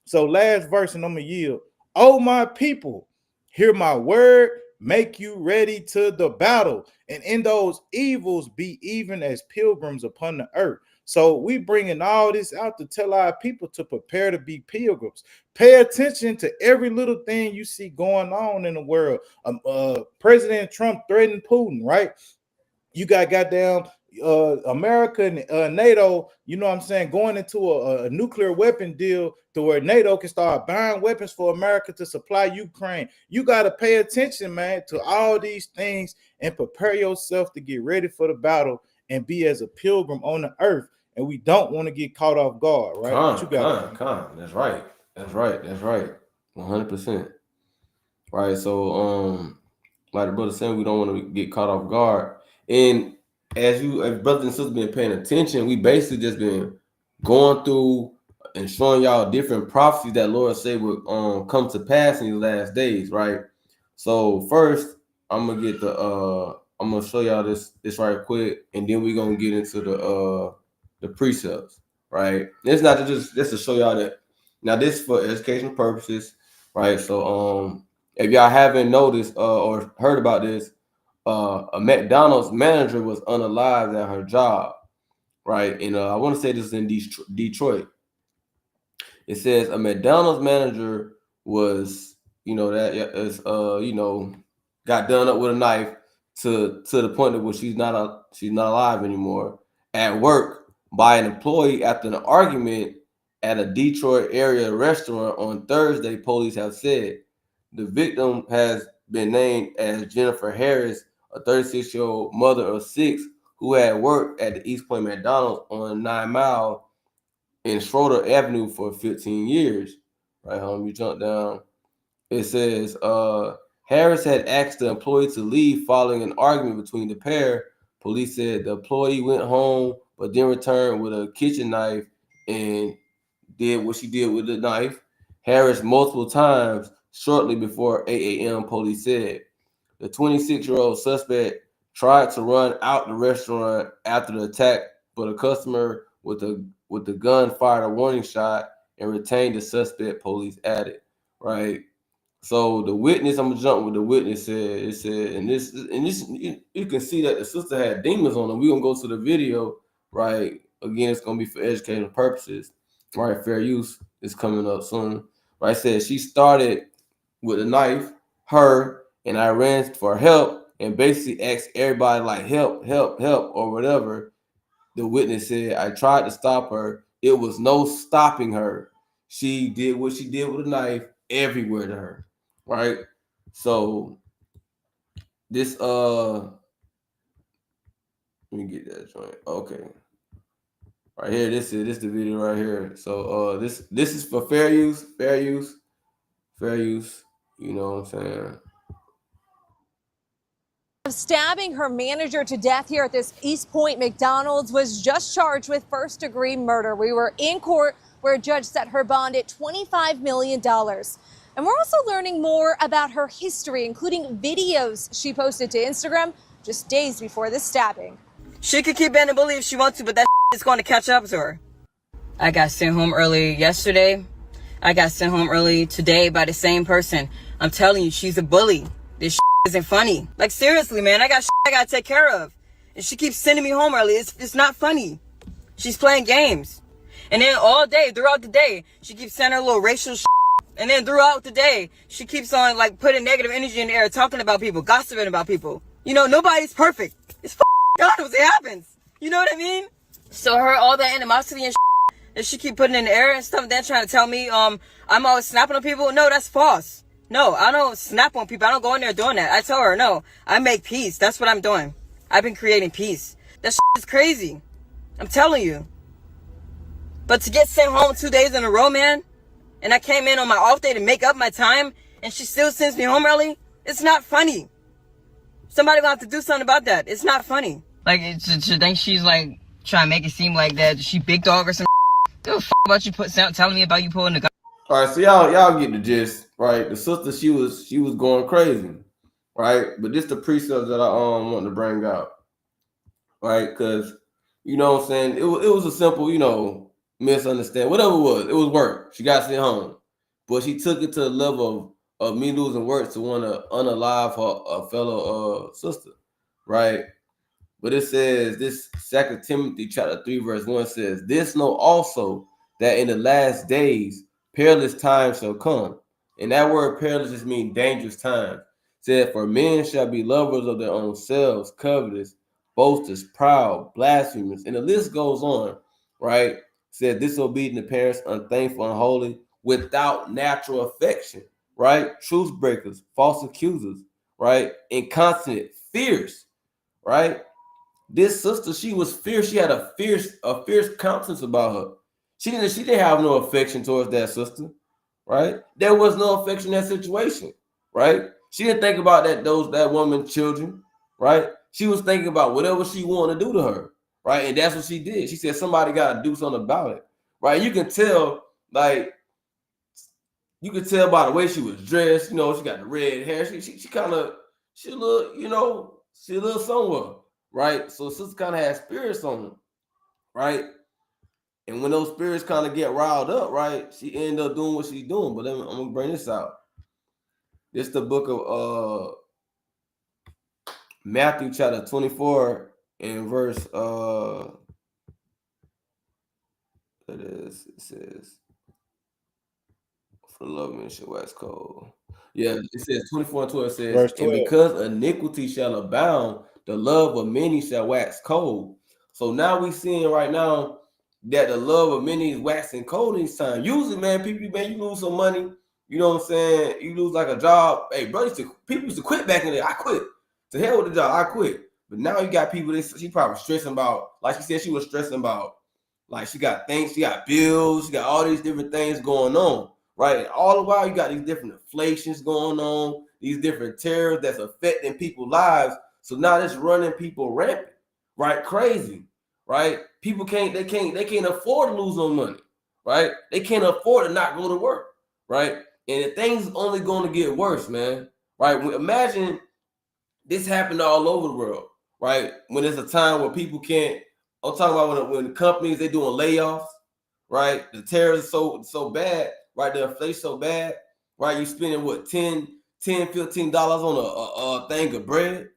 So last verse, and I'm going to yield. Oh, my people, hear my word. make you ready to the battle, and in those evils be even as pilgrims upon the earth. So we bringing all this out to tell our people to prepare to be pilgrims. Pay attention to every little thing you see going on in the world. President Trump threatened Putin, right? You got goddamn America and NATO, you know what I'm saying, going into a nuclear weapon deal to where NATO can start buying weapons for America to supply Ukraine. You got to pay attention, man, to all these things and prepare yourself to get ready for the battle and be as a pilgrim on the earth. And we don't want to get caught off guard, right? That's right. That's right. That's right. 100%. Right. So, like the brother said, we don't want to get caught off guard. And as brothers and sisters been paying attention, we basically just been going through and showing y'all different prophecies that Lord said would come to pass in these last days, right? So first, I'm gonna get I'm gonna show y'all this right quick, and then we're gonna get into the precepts, right? It's not to just to show y'all that. Now this is for educational purposes, right? So if y'all haven't noticed or heard about this, a McDonald's manager was unalived at her job, right? And I want to say this is in Detroit. It says a McDonald's manager was, got done up with a knife to the point that where she's not alive anymore at work by an employee after an argument at a Detroit area restaurant on Thursday. Police have said the victim has been named as Jennifer Harris, a 36-year-old mother of 6 who had worked at the East Point McDonald's on 9 Mile in Schroeder Avenue for 15 years. Right, home, you jump down. It says Harris had asked the employee to leave following an argument between the pair. Police said the employee went home but then returned with a kitchen knife and did what she did with the knife. Harris multiple times shortly before 8 a.m., police said. The 26-year-old suspect tried to run out the restaurant after the attack, but a customer with the gun fired a warning shot and retained the suspect, police added. Right. So the witness, I'm gonna jump with the witness said, and this you can see that the sister had demons on her. We're gonna go to the video, right? Again, it's gonna be for educational purposes. Right, fair use is coming up soon. Right, said she started with a knife, and I ran for help and basically asked everybody like help or whatever. The witness said, I tried to stop her. It was no stopping her. She did what she did with a knife everywhere to her. Right? So this let me get that joint. Okay. Right here, this is the video right here. So this is for fair use. You know what I'm saying? Of stabbing her manager to death here at this East Point McDonald's was just charged with first-degree murder. We were in court where a judge set her bond at $25 million. And we're also learning more about her history, including videos she posted to Instagram just days before the stabbing. She could keep being a bully if she wants to, but that is going to catch up to her. I got sent home early yesterday. I got sent home early today by the same person. I'm telling you, she's a bully. This isn't funny. Like, seriously, man, I got I got to take care of. And she keeps sending me home early. It's not funny. She's playing games. And then all day, throughout the day, she keeps sending her little racial And then throughout the day, she keeps on, like, putting negative energy in the air, talking about people, gossiping about people. You know, nobody's perfect. It's God, it happens. You know what I mean? So all that animosity and that she keep putting in the air and stuff, then trying to tell me I'm always snapping on people. No, that's false. No, I don't snap on people. I don't go in there doing that. I tell her, no, I make peace. That's what I'm doing. I've been creating peace. That is crazy. I'm telling you. But to get sent home 2 days in a row, man, and I came in on my off day to make up my time, and she still sends me home early, it's not funny. Somebody gonna have to do something about that. It's not funny. Like, to think she's like trying to make it seem like that she big dog or some give a about you telling me about you pulling the gun. All right, so y'all get the gist, right? The sister, she was going crazy, right? But this the precepts that I want to bring out, right? Because you know what I'm saying, it was a simple, misunderstanding. Whatever it was work. She got sent home, but she took it to the level of me losing work to want to unalive a fellow sister, right? But it says this 2 Timothy chapter 3, verse 1 says, "This know also that in the last days perilous times shall come." And that word perilous just means dangerous times. Said, "For men shall be lovers of their own selves, covetous, boasters, proud, blasphemers." And the list goes on, right? Said, "Disobedient to parents, unthankful, unholy, without natural affection," right? Truce breakers, false accusers, right? Incontinent, fierce, right? This sister, she was fierce. She had a fierce countenance about her. She didn't have no affection towards that sister, right? There was no affection in that situation, right? She didn't think about that woman's children, right? She was thinking about whatever she wanted to do to her, right? And that's what she did. She said somebody got to do something about it, right? You can tell, like, you could tell by the way she was dressed. You know, she got the red hair. She kind of she a little, she a little somewhere, right? So sister kind of had spirits on her, right? And when those spirits kind of get riled up, right, she ended up doing what she's doing. But I'm gonna bring this out. This is the book of Matthew chapter 24 and verse it says, "For the love of men shall wax cold." Yeah, it says 24 and 12 says, Verse "And 12. because iniquity shall abound, the love of many shall wax cold." So now we seeing right now that the love of many is waxing cold in this time. Usually, man, you lose some money. You know what I'm saying? You lose like a job. Hey, bro, people used to quit back in there. I quit. To hell with the job. I quit. But now you got people that she probably stressing about, like she said, she was stressing about, like she got things, she got bills, she got all these different things going on, right? And all the while you got these different inflations going on, these different terrors that's affecting people's lives. So now it's running people rampant, right? Crazy, right? People they can't afford to lose no money, right? They can't afford to not go to work, right? And things only going to get worse, man, right? Imagine this happened all over the world, right? When there's a time where people can't. I'm talking about when the companies they doing layoffs, right? The terror is so bad, right? The inflation so bad, right? You spending what $10, $15 on a thing of bread.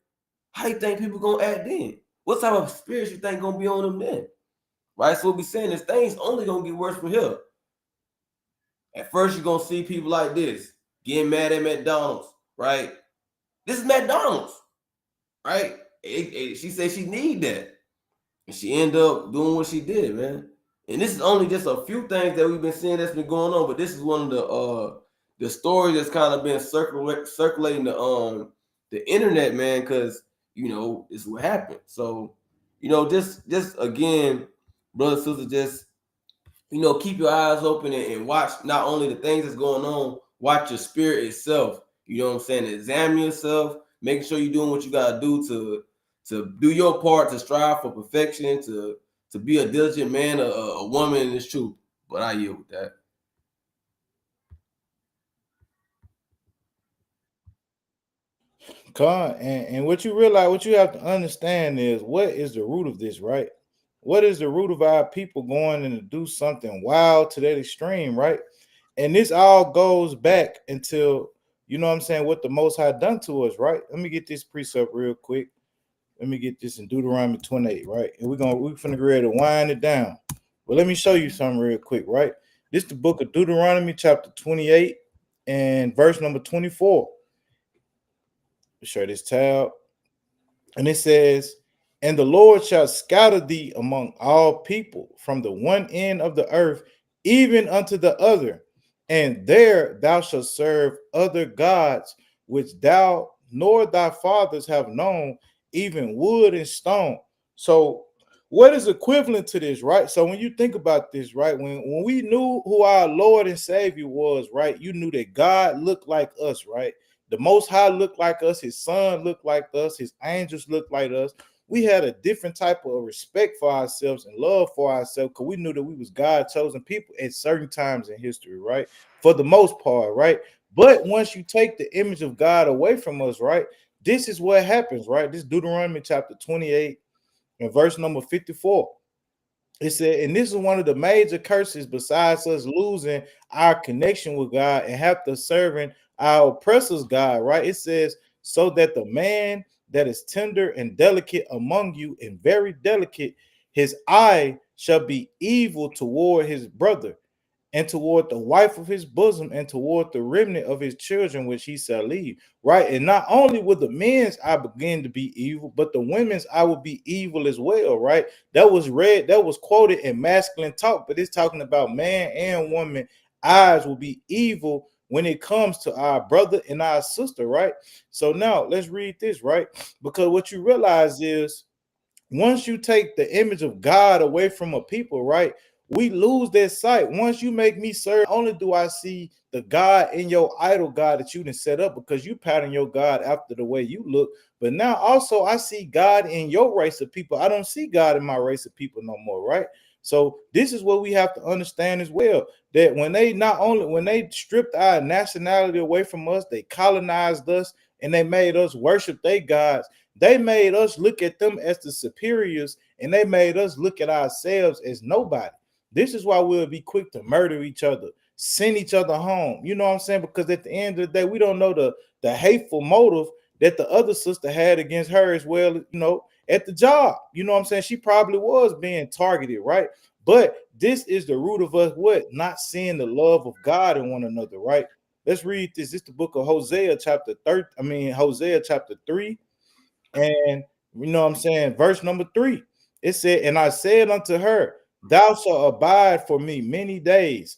How you think people gonna act then? What type of spirits you think gonna be on them then? Right? So what we saying is things only gonna get worse from here. At first, you're gonna see people like this getting mad at McDonald's, right? This is McDonald's, right? She said she need that, and she ended up doing what she did, man. And this is only just a few things that we've been seeing that's been going on, but this is one of the stories that's kind of been circulating the internet, man, because this is what happened. So just again, brother, sister, just keep your eyes open and watch not only the things that's going on, watch your spirit itself. You know what I'm saying? Examine yourself, making sure you're doing what you gotta do to do your part, to strive for perfection, to be a diligent man, a woman in this truth. But I yield with that. And what you realize, what you have to understand is what is the root of this, right? What is the root of our people going and to do something wild to that extreme, right? And this all goes back until, what I'm saying, what the Most High done to us, right? Let me get this precept real quick. Let me get this in Deuteronomy 28, right? And we're finna get ready to wind it down. But let me show you something real quick, right? This is the book of Deuteronomy, chapter 28, and verse number 24. Share this tab. And it says, "And the Lord shall scatter thee among all people from the one end of the earth, even unto the other. And there thou shalt serve other gods, which thou nor thy fathers have known, even wood and stone." So what is equivalent to this, right? So when you think about this, right, when we knew who our Lord and Savior was, right, you knew that God looked like us, right? The Most High looked like us. His Son looked like us. His angels looked like us. We had a different type of respect for ourselves and love for ourselves because we knew that we was God's chosen people at certain times in history, right? For the most part, right? But once you take the image of God away from us, right, this is what happens, right? This Deuteronomy chapter 28 and verse number 54. It said, and this is one of the major curses besides us losing our connection with God and have to serving our oppressor's God, right? It says, so that the man that is tender and delicate among you, and very delicate, his eye shall be evil toward his brother, and toward the wife of his bosom, and toward the remnant of his children, which he shall leave. Right. And not only will the men's eye begin to be evil, but the women's eye will be evil as well. Right. That was read, that was quoted in masculine talk, but it's talking about man and woman eyes will be evil when it comes to our brother and our sister. Right. So now let's read this, right? Because what you realize is, once you take the image of God away from a people, right, we lose that sight. Once you make me serve, only do I see the God in your idol God that you didn't set up, because you pattern your God after the way you look. But now also I see God in your race of people. I don't see God in my race of people no more, right? So this is what we have to understand as well, that when they stripped our nationality away from us, they colonized us and they made us worship their gods. They made us look at them as the superiors, and they made us look at ourselves as nobody. This is why we'll be quick to murder each other, send each other home. You know what I'm saying? Because at the end of the day, we don't know the hateful motive that the other sister had against her as well, at the job. You know what I'm saying? She probably was being targeted, right? But this is the root of us, what? Not seeing the love of God in one another, right? Let's read this. This is the book of Hosea, chapter 3. And you know what I'm saying, verse number 3, it said, and I said unto her, thou shalt abide for me many days,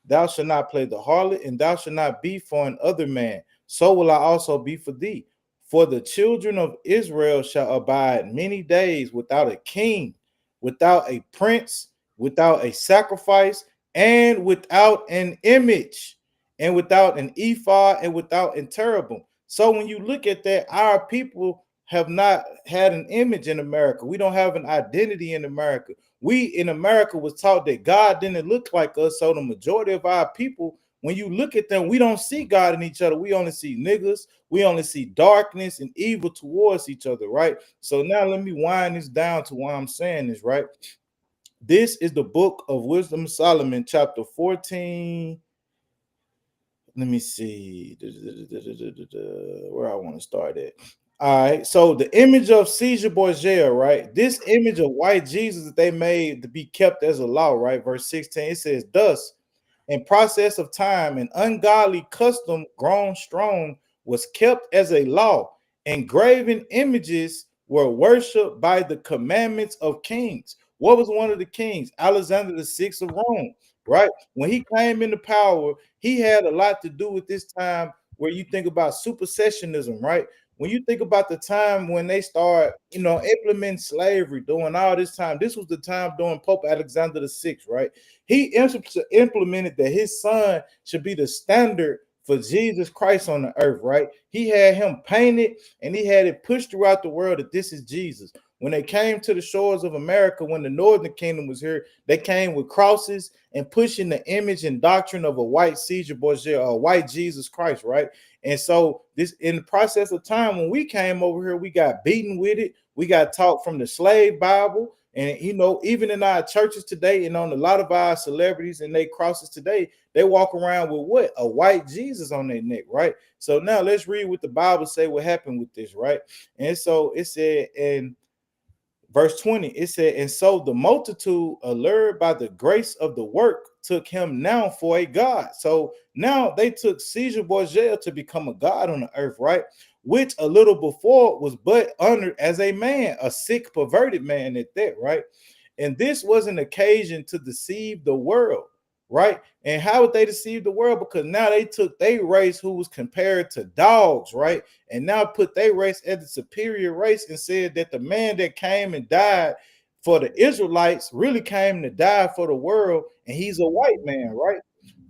thou shalt not play the harlot, and thou shalt not be for an other man, so will I also be for thee. For the children of Israel shall abide many days without a king, without a prince, without a sacrifice, and without an image, and without an ephod, and without an cherubim. So when you look at that, our people have not had an image in America. We don't have an identity in America. We in America was taught that God didn't look like us. So the majority of our people, when you look at them, we don't see God in each other. We only see niggas. We only see darkness and evil towards each other, right? So now let me wind this down to why I'm saying this, right? This is the book of Wisdom of Solomon, chapter 14. Let me see where I want to start at. All right, so the image of Caesar Borgia, right? This image of white Jesus that they made to be kept as a law, right? Verse 16, it says, thus, in process of time, an ungodly custom grown strong was kept as a law, and graven images were worshipped by the commandments of kings. What was one of the kings? Alexander the Sixth of Rome, right? When he came into power, he had a lot to do with this time where you think about supersessionism, right? When you think about the time when they start, implementing slavery, doing all this time, this was the time during Pope Alexander the Sixth, right? He implemented that his son should be the standard for Jesus Christ on the earth, right? He had him painted and he had it pushed throughout the world that this is Jesus. When they came to the shores of America, when the Northern Kingdom was here, they came with crosses and pushing the image and doctrine of a white Caesar Borgia, a white Jesus Christ, right? And so this, in the process of time, when we came over here, we got beaten with it. We got taught from the slave Bible. And, even in our churches today, and on a lot of our celebrities and their crosses today, they walk around with what? A white Jesus on their neck, right? So now let's read what the Bible say what happened with this, right? And so it said in verse 20, it said, and so the multitude, allured by the grace of the work, took him now for a god. So now they took Caesar Borgia to become a god on the earth, right? Which a little before was but honored as a man, a sick, perverted man at that, right? And this was an occasion to deceive the world, right? And how would they deceive the world? Because now they took their race, who was compared to dogs, right? And now put their race as the superior race, and said that the man that came and died for the Israelites really came to die for the world, and he's a white man, right?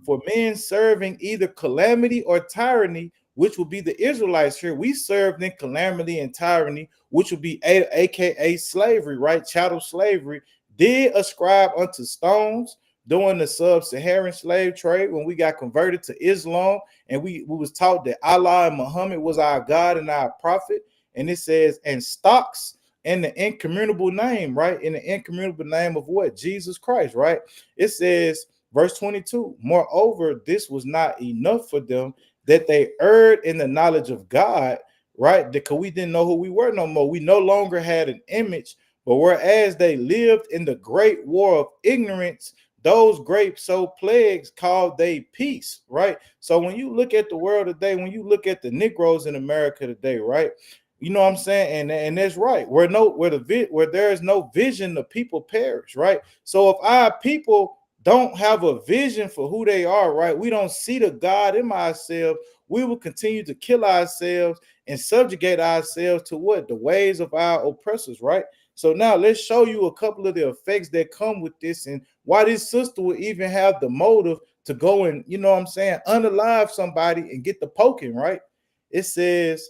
For men serving either calamity or tyranny, which will be the Israelites here. We served in calamity and tyranny, which would be aka slavery, right? Chattel slavery. Did ascribe unto stones during the sub-Saharan slave trade, when we got converted to Islam, and we was taught that Allah and Muhammad was our God and our prophet. And it says, and stocks in the incommunicable name, right? In the incommunicable name of what? Jesus Christ, right? It says, verse 22, moreover, this was not enough for them, that they erred in the knowledge of God, right? Because we didn't know who we were no more. We no longer had an image, but whereas they lived in the great war of ignorance, those great so plagues called they peace, right? So when you look at the world today, when you look at the Negroes in America today, right? You know what I'm saying? And that's right. Where there is no vision, the people perish, right? So if our people don't have a vision for who they are, right? We don't see the God in ourselves. We will continue to kill ourselves and subjugate ourselves to what? The ways of our oppressors, right? So now let's show you a couple of the effects that come with this and why this sister would even have the motive to go and, you know what I'm saying, unalive somebody and get the poking, right? It says,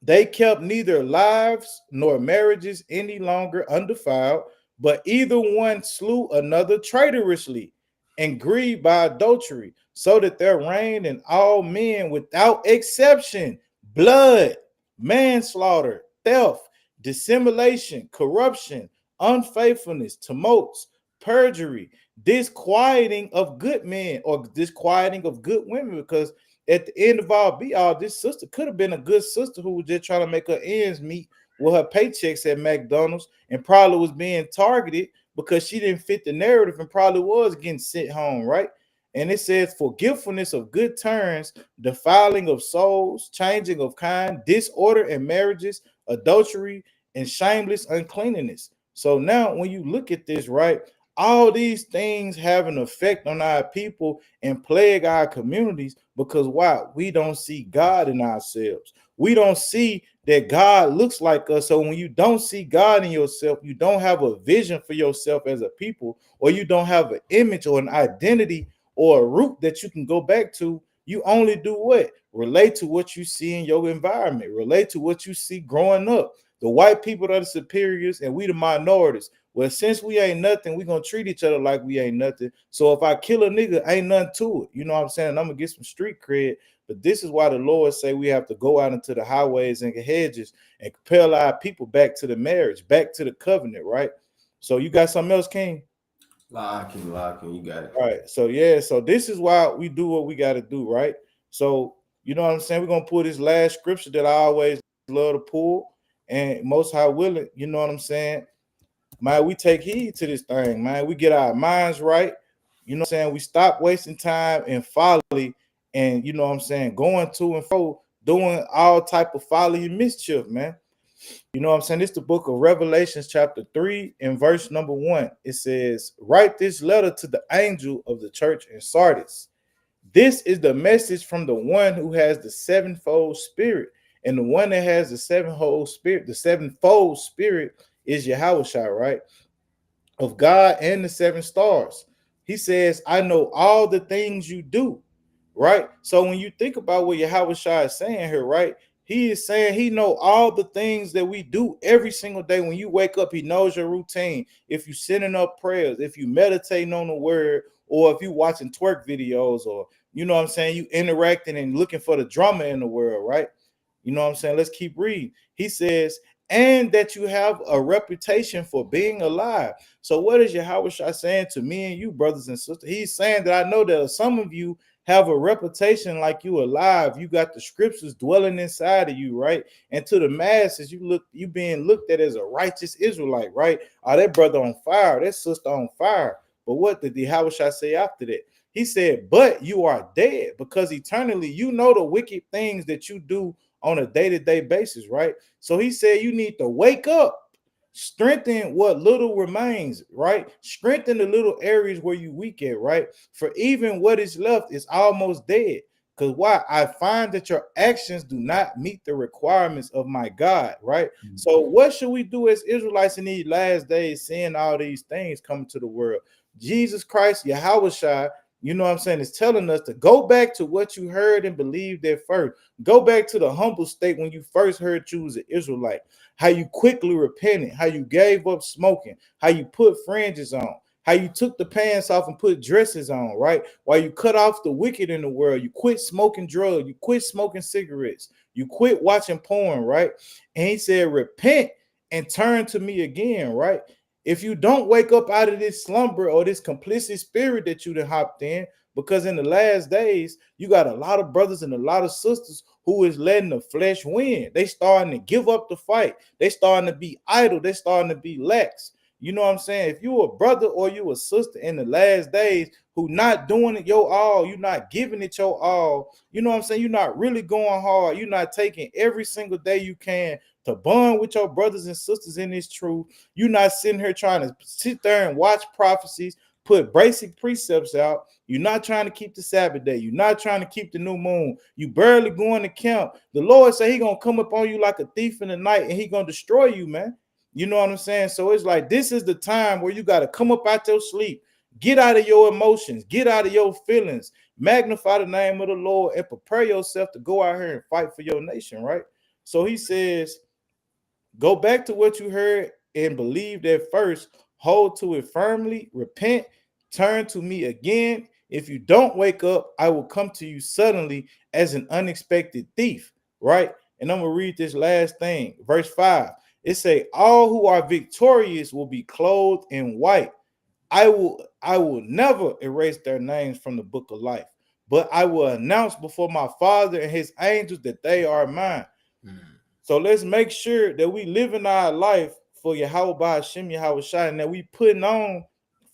they kept neither lives nor marriages any longer undefiled, but either one slew another traitorously and grieved by adultery, so that there reigned in all men without exception blood, manslaughter, theft, dissimulation, corruption, unfaithfulness, tumults, perjury, disquieting of good men or disquieting of good women, because at the end of all be all, this sister could have been a good sister who was just trying to make her ends meet with her paychecks at McDonald's and probably was being targeted because she didn't fit the narrative and probably was getting sent home, right? And it says forgetfulness of good turns, defiling of souls, changing of kind, disorder in marriages, adultery, and shameless uncleanness. So now when you look at this, right, all these things have an effect on our people and plague our communities because why? We don't see God in ourselves. We don't see that God looks like us. So when you don't see God in yourself, you don't have a vision for yourself as a people, or you don't have an image or an identity or a root that you can go back to. You only do what? Relate to what you see in your environment, relate to what you see growing up. The white people are the superiors and we the minorities. Well, since we ain't nothing, we gonna treat each other like we ain't nothing. So if I kill a nigga, ain't nothing to it. You know what I'm saying? I'm gonna get some street cred. But this is why the Lord say we have to go out into the highways and hedges and compel our people back to the marriage, back to the covenant, right? So you got something else, King? Locking, you got it. All right. So yeah, so this is why we do what we got to do, right? So you know what I'm saying? We're gonna pull this last scripture that I always love to pull, and most high willing, you know what I'm saying? Man, we take heed to this thing, man. We get our minds right. You know what I'm saying? We stop wasting time in folly and, you know what I'm saying, going to and fro, doing all type of folly and mischief, man. You know what I'm saying? It's the book of Revelations chapter 3 and verse number 1. It says, write this letter to the angel of the church in Sardis. This is the message from the one who has the sevenfold spirit. And the one that has the sevenfold spirit is Yahushua, right? Of God and the seven stars. He says, I know all the things you do, right? So when you think about what Yahushua is saying here, right? He is saying he know all the things that we do every single day. When you wake up, he knows your routine. If you sending up prayers, if you meditating on the word, or if you watching twerk videos, or you know what I'm saying, you interacting and looking for the drama in the world, right? You know what I'm saying? Let's keep reading. He says, and that you have a reputation for being alive. So what is Yahushua saying to me and you, brothers and sisters? He's saying that I know that some of you have a reputation like you alive. You got the scriptures dwelling inside of you, right? And to the masses, you being looked at as a righteous Israelite, right? Oh, that brother on fire, that sister on fire. But what did Yahushua say after that? He said, but you are dead, because eternally you know the wicked things that you do on a day-to-day basis, right? So he said you need to wake up, strengthen what little remains, right? Strengthen the little areas where you weak at, right? For even what is left is almost dead. Because why? I find that your actions do not meet the requirements of my God, right? Mm-hmm. So what should we do as Israelites in these last days, seeing all these things coming to the world? Jesus Christ, Yahushua, you know what I'm saying, is telling us to go back to what you heard and believed at first. Go back to the humble state when you first heard you was an Israelite. How you quickly repented, how you gave up smoking, how you put fringes on, how you took the pants off and put dresses on, right? While you cut off the wicked in the world, you quit smoking drugs, you quit smoking cigarettes, you quit watching porn, right? And he said, repent and turn to me again, right? If you don't wake up out of this slumber or this complicit spirit that you done hopped in, because in the last days, you got a lot of brothers and a lot of sisters who is letting the flesh win. They starting to give up the fight. They starting to be idle. They starting to be lax. You know what I'm saying? If you a brother or you a sister in the last days who not doing it your all, you not giving it your all, you know what I'm saying? You're not really going hard. You're not taking every single day you can to bond with your brothers and sisters in this truth. You're not sitting here trying to sit there and watch prophecies, put basic precepts out. You're not trying to keep the Sabbath day. You're not trying to keep the new moon. You barely going to camp. The Lord said he going to come up on you like a thief in the night and he going to destroy you, man. You know what I'm saying? So it's like, this is the time where you got to come up out your sleep, get out of your emotions, get out of your feelings, magnify the name of the Lord, and prepare yourself to go out here and fight for your nation, right? So he says, go back to what you heard and believed at first, hold to it firmly, repent, turn to me again. If you don't wake up, I will come to you suddenly as an unexpected thief, right? And I'm going to read this last thing, verse 5. It say, all who are victorious will be clothed in white. I will never erase their names from the book of life, but I will announce before my Father and his angels that they are mine. So let's make sure that we live in our life for Yahweh Ba'ashem Yahweh Shai, and that we putting on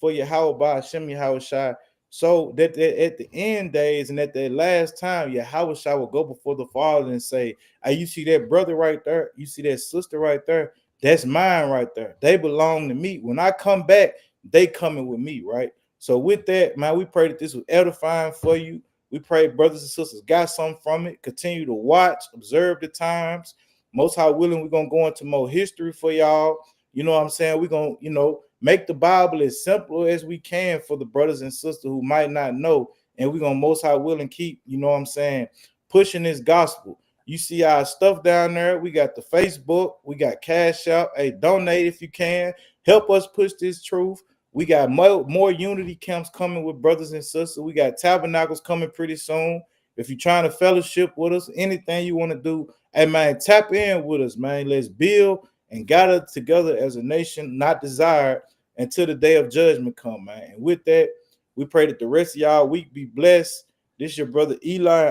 for Yahweh Ba'ashem Yahweh Shai, so that at the end days and at the last time, Yahweh Shai will go before the Father and say, hey, you see that brother right there? You see that sister right there? That's mine right there. They belong to me. When I come back, they coming with me, right? So with that, man, we pray that this was edifying for you. We pray brothers and sisters got something from it. Continue to watch, observe the times. Most High willing, we're going to go into more history for y'all. You know what I'm saying? We're going to, make the Bible as simple as we can for the brothers and sisters who might not know. And we're going to most High willing keep, you know what I'm saying, pushing this gospel. You see our stuff down there. We got the Facebook. We got Cash App. Hey, donate if you can. Help us push this truth. We got more unity camps coming with brothers and sisters. We got tabernacles coming pretty soon. If you're trying to fellowship with us, anything you want to do, hey, man, tap in with us, man. Let's build and gather together as a nation not desired until the day of judgment come, man. And with that, we pray that the rest of y'all week be blessed. This your brother Eli.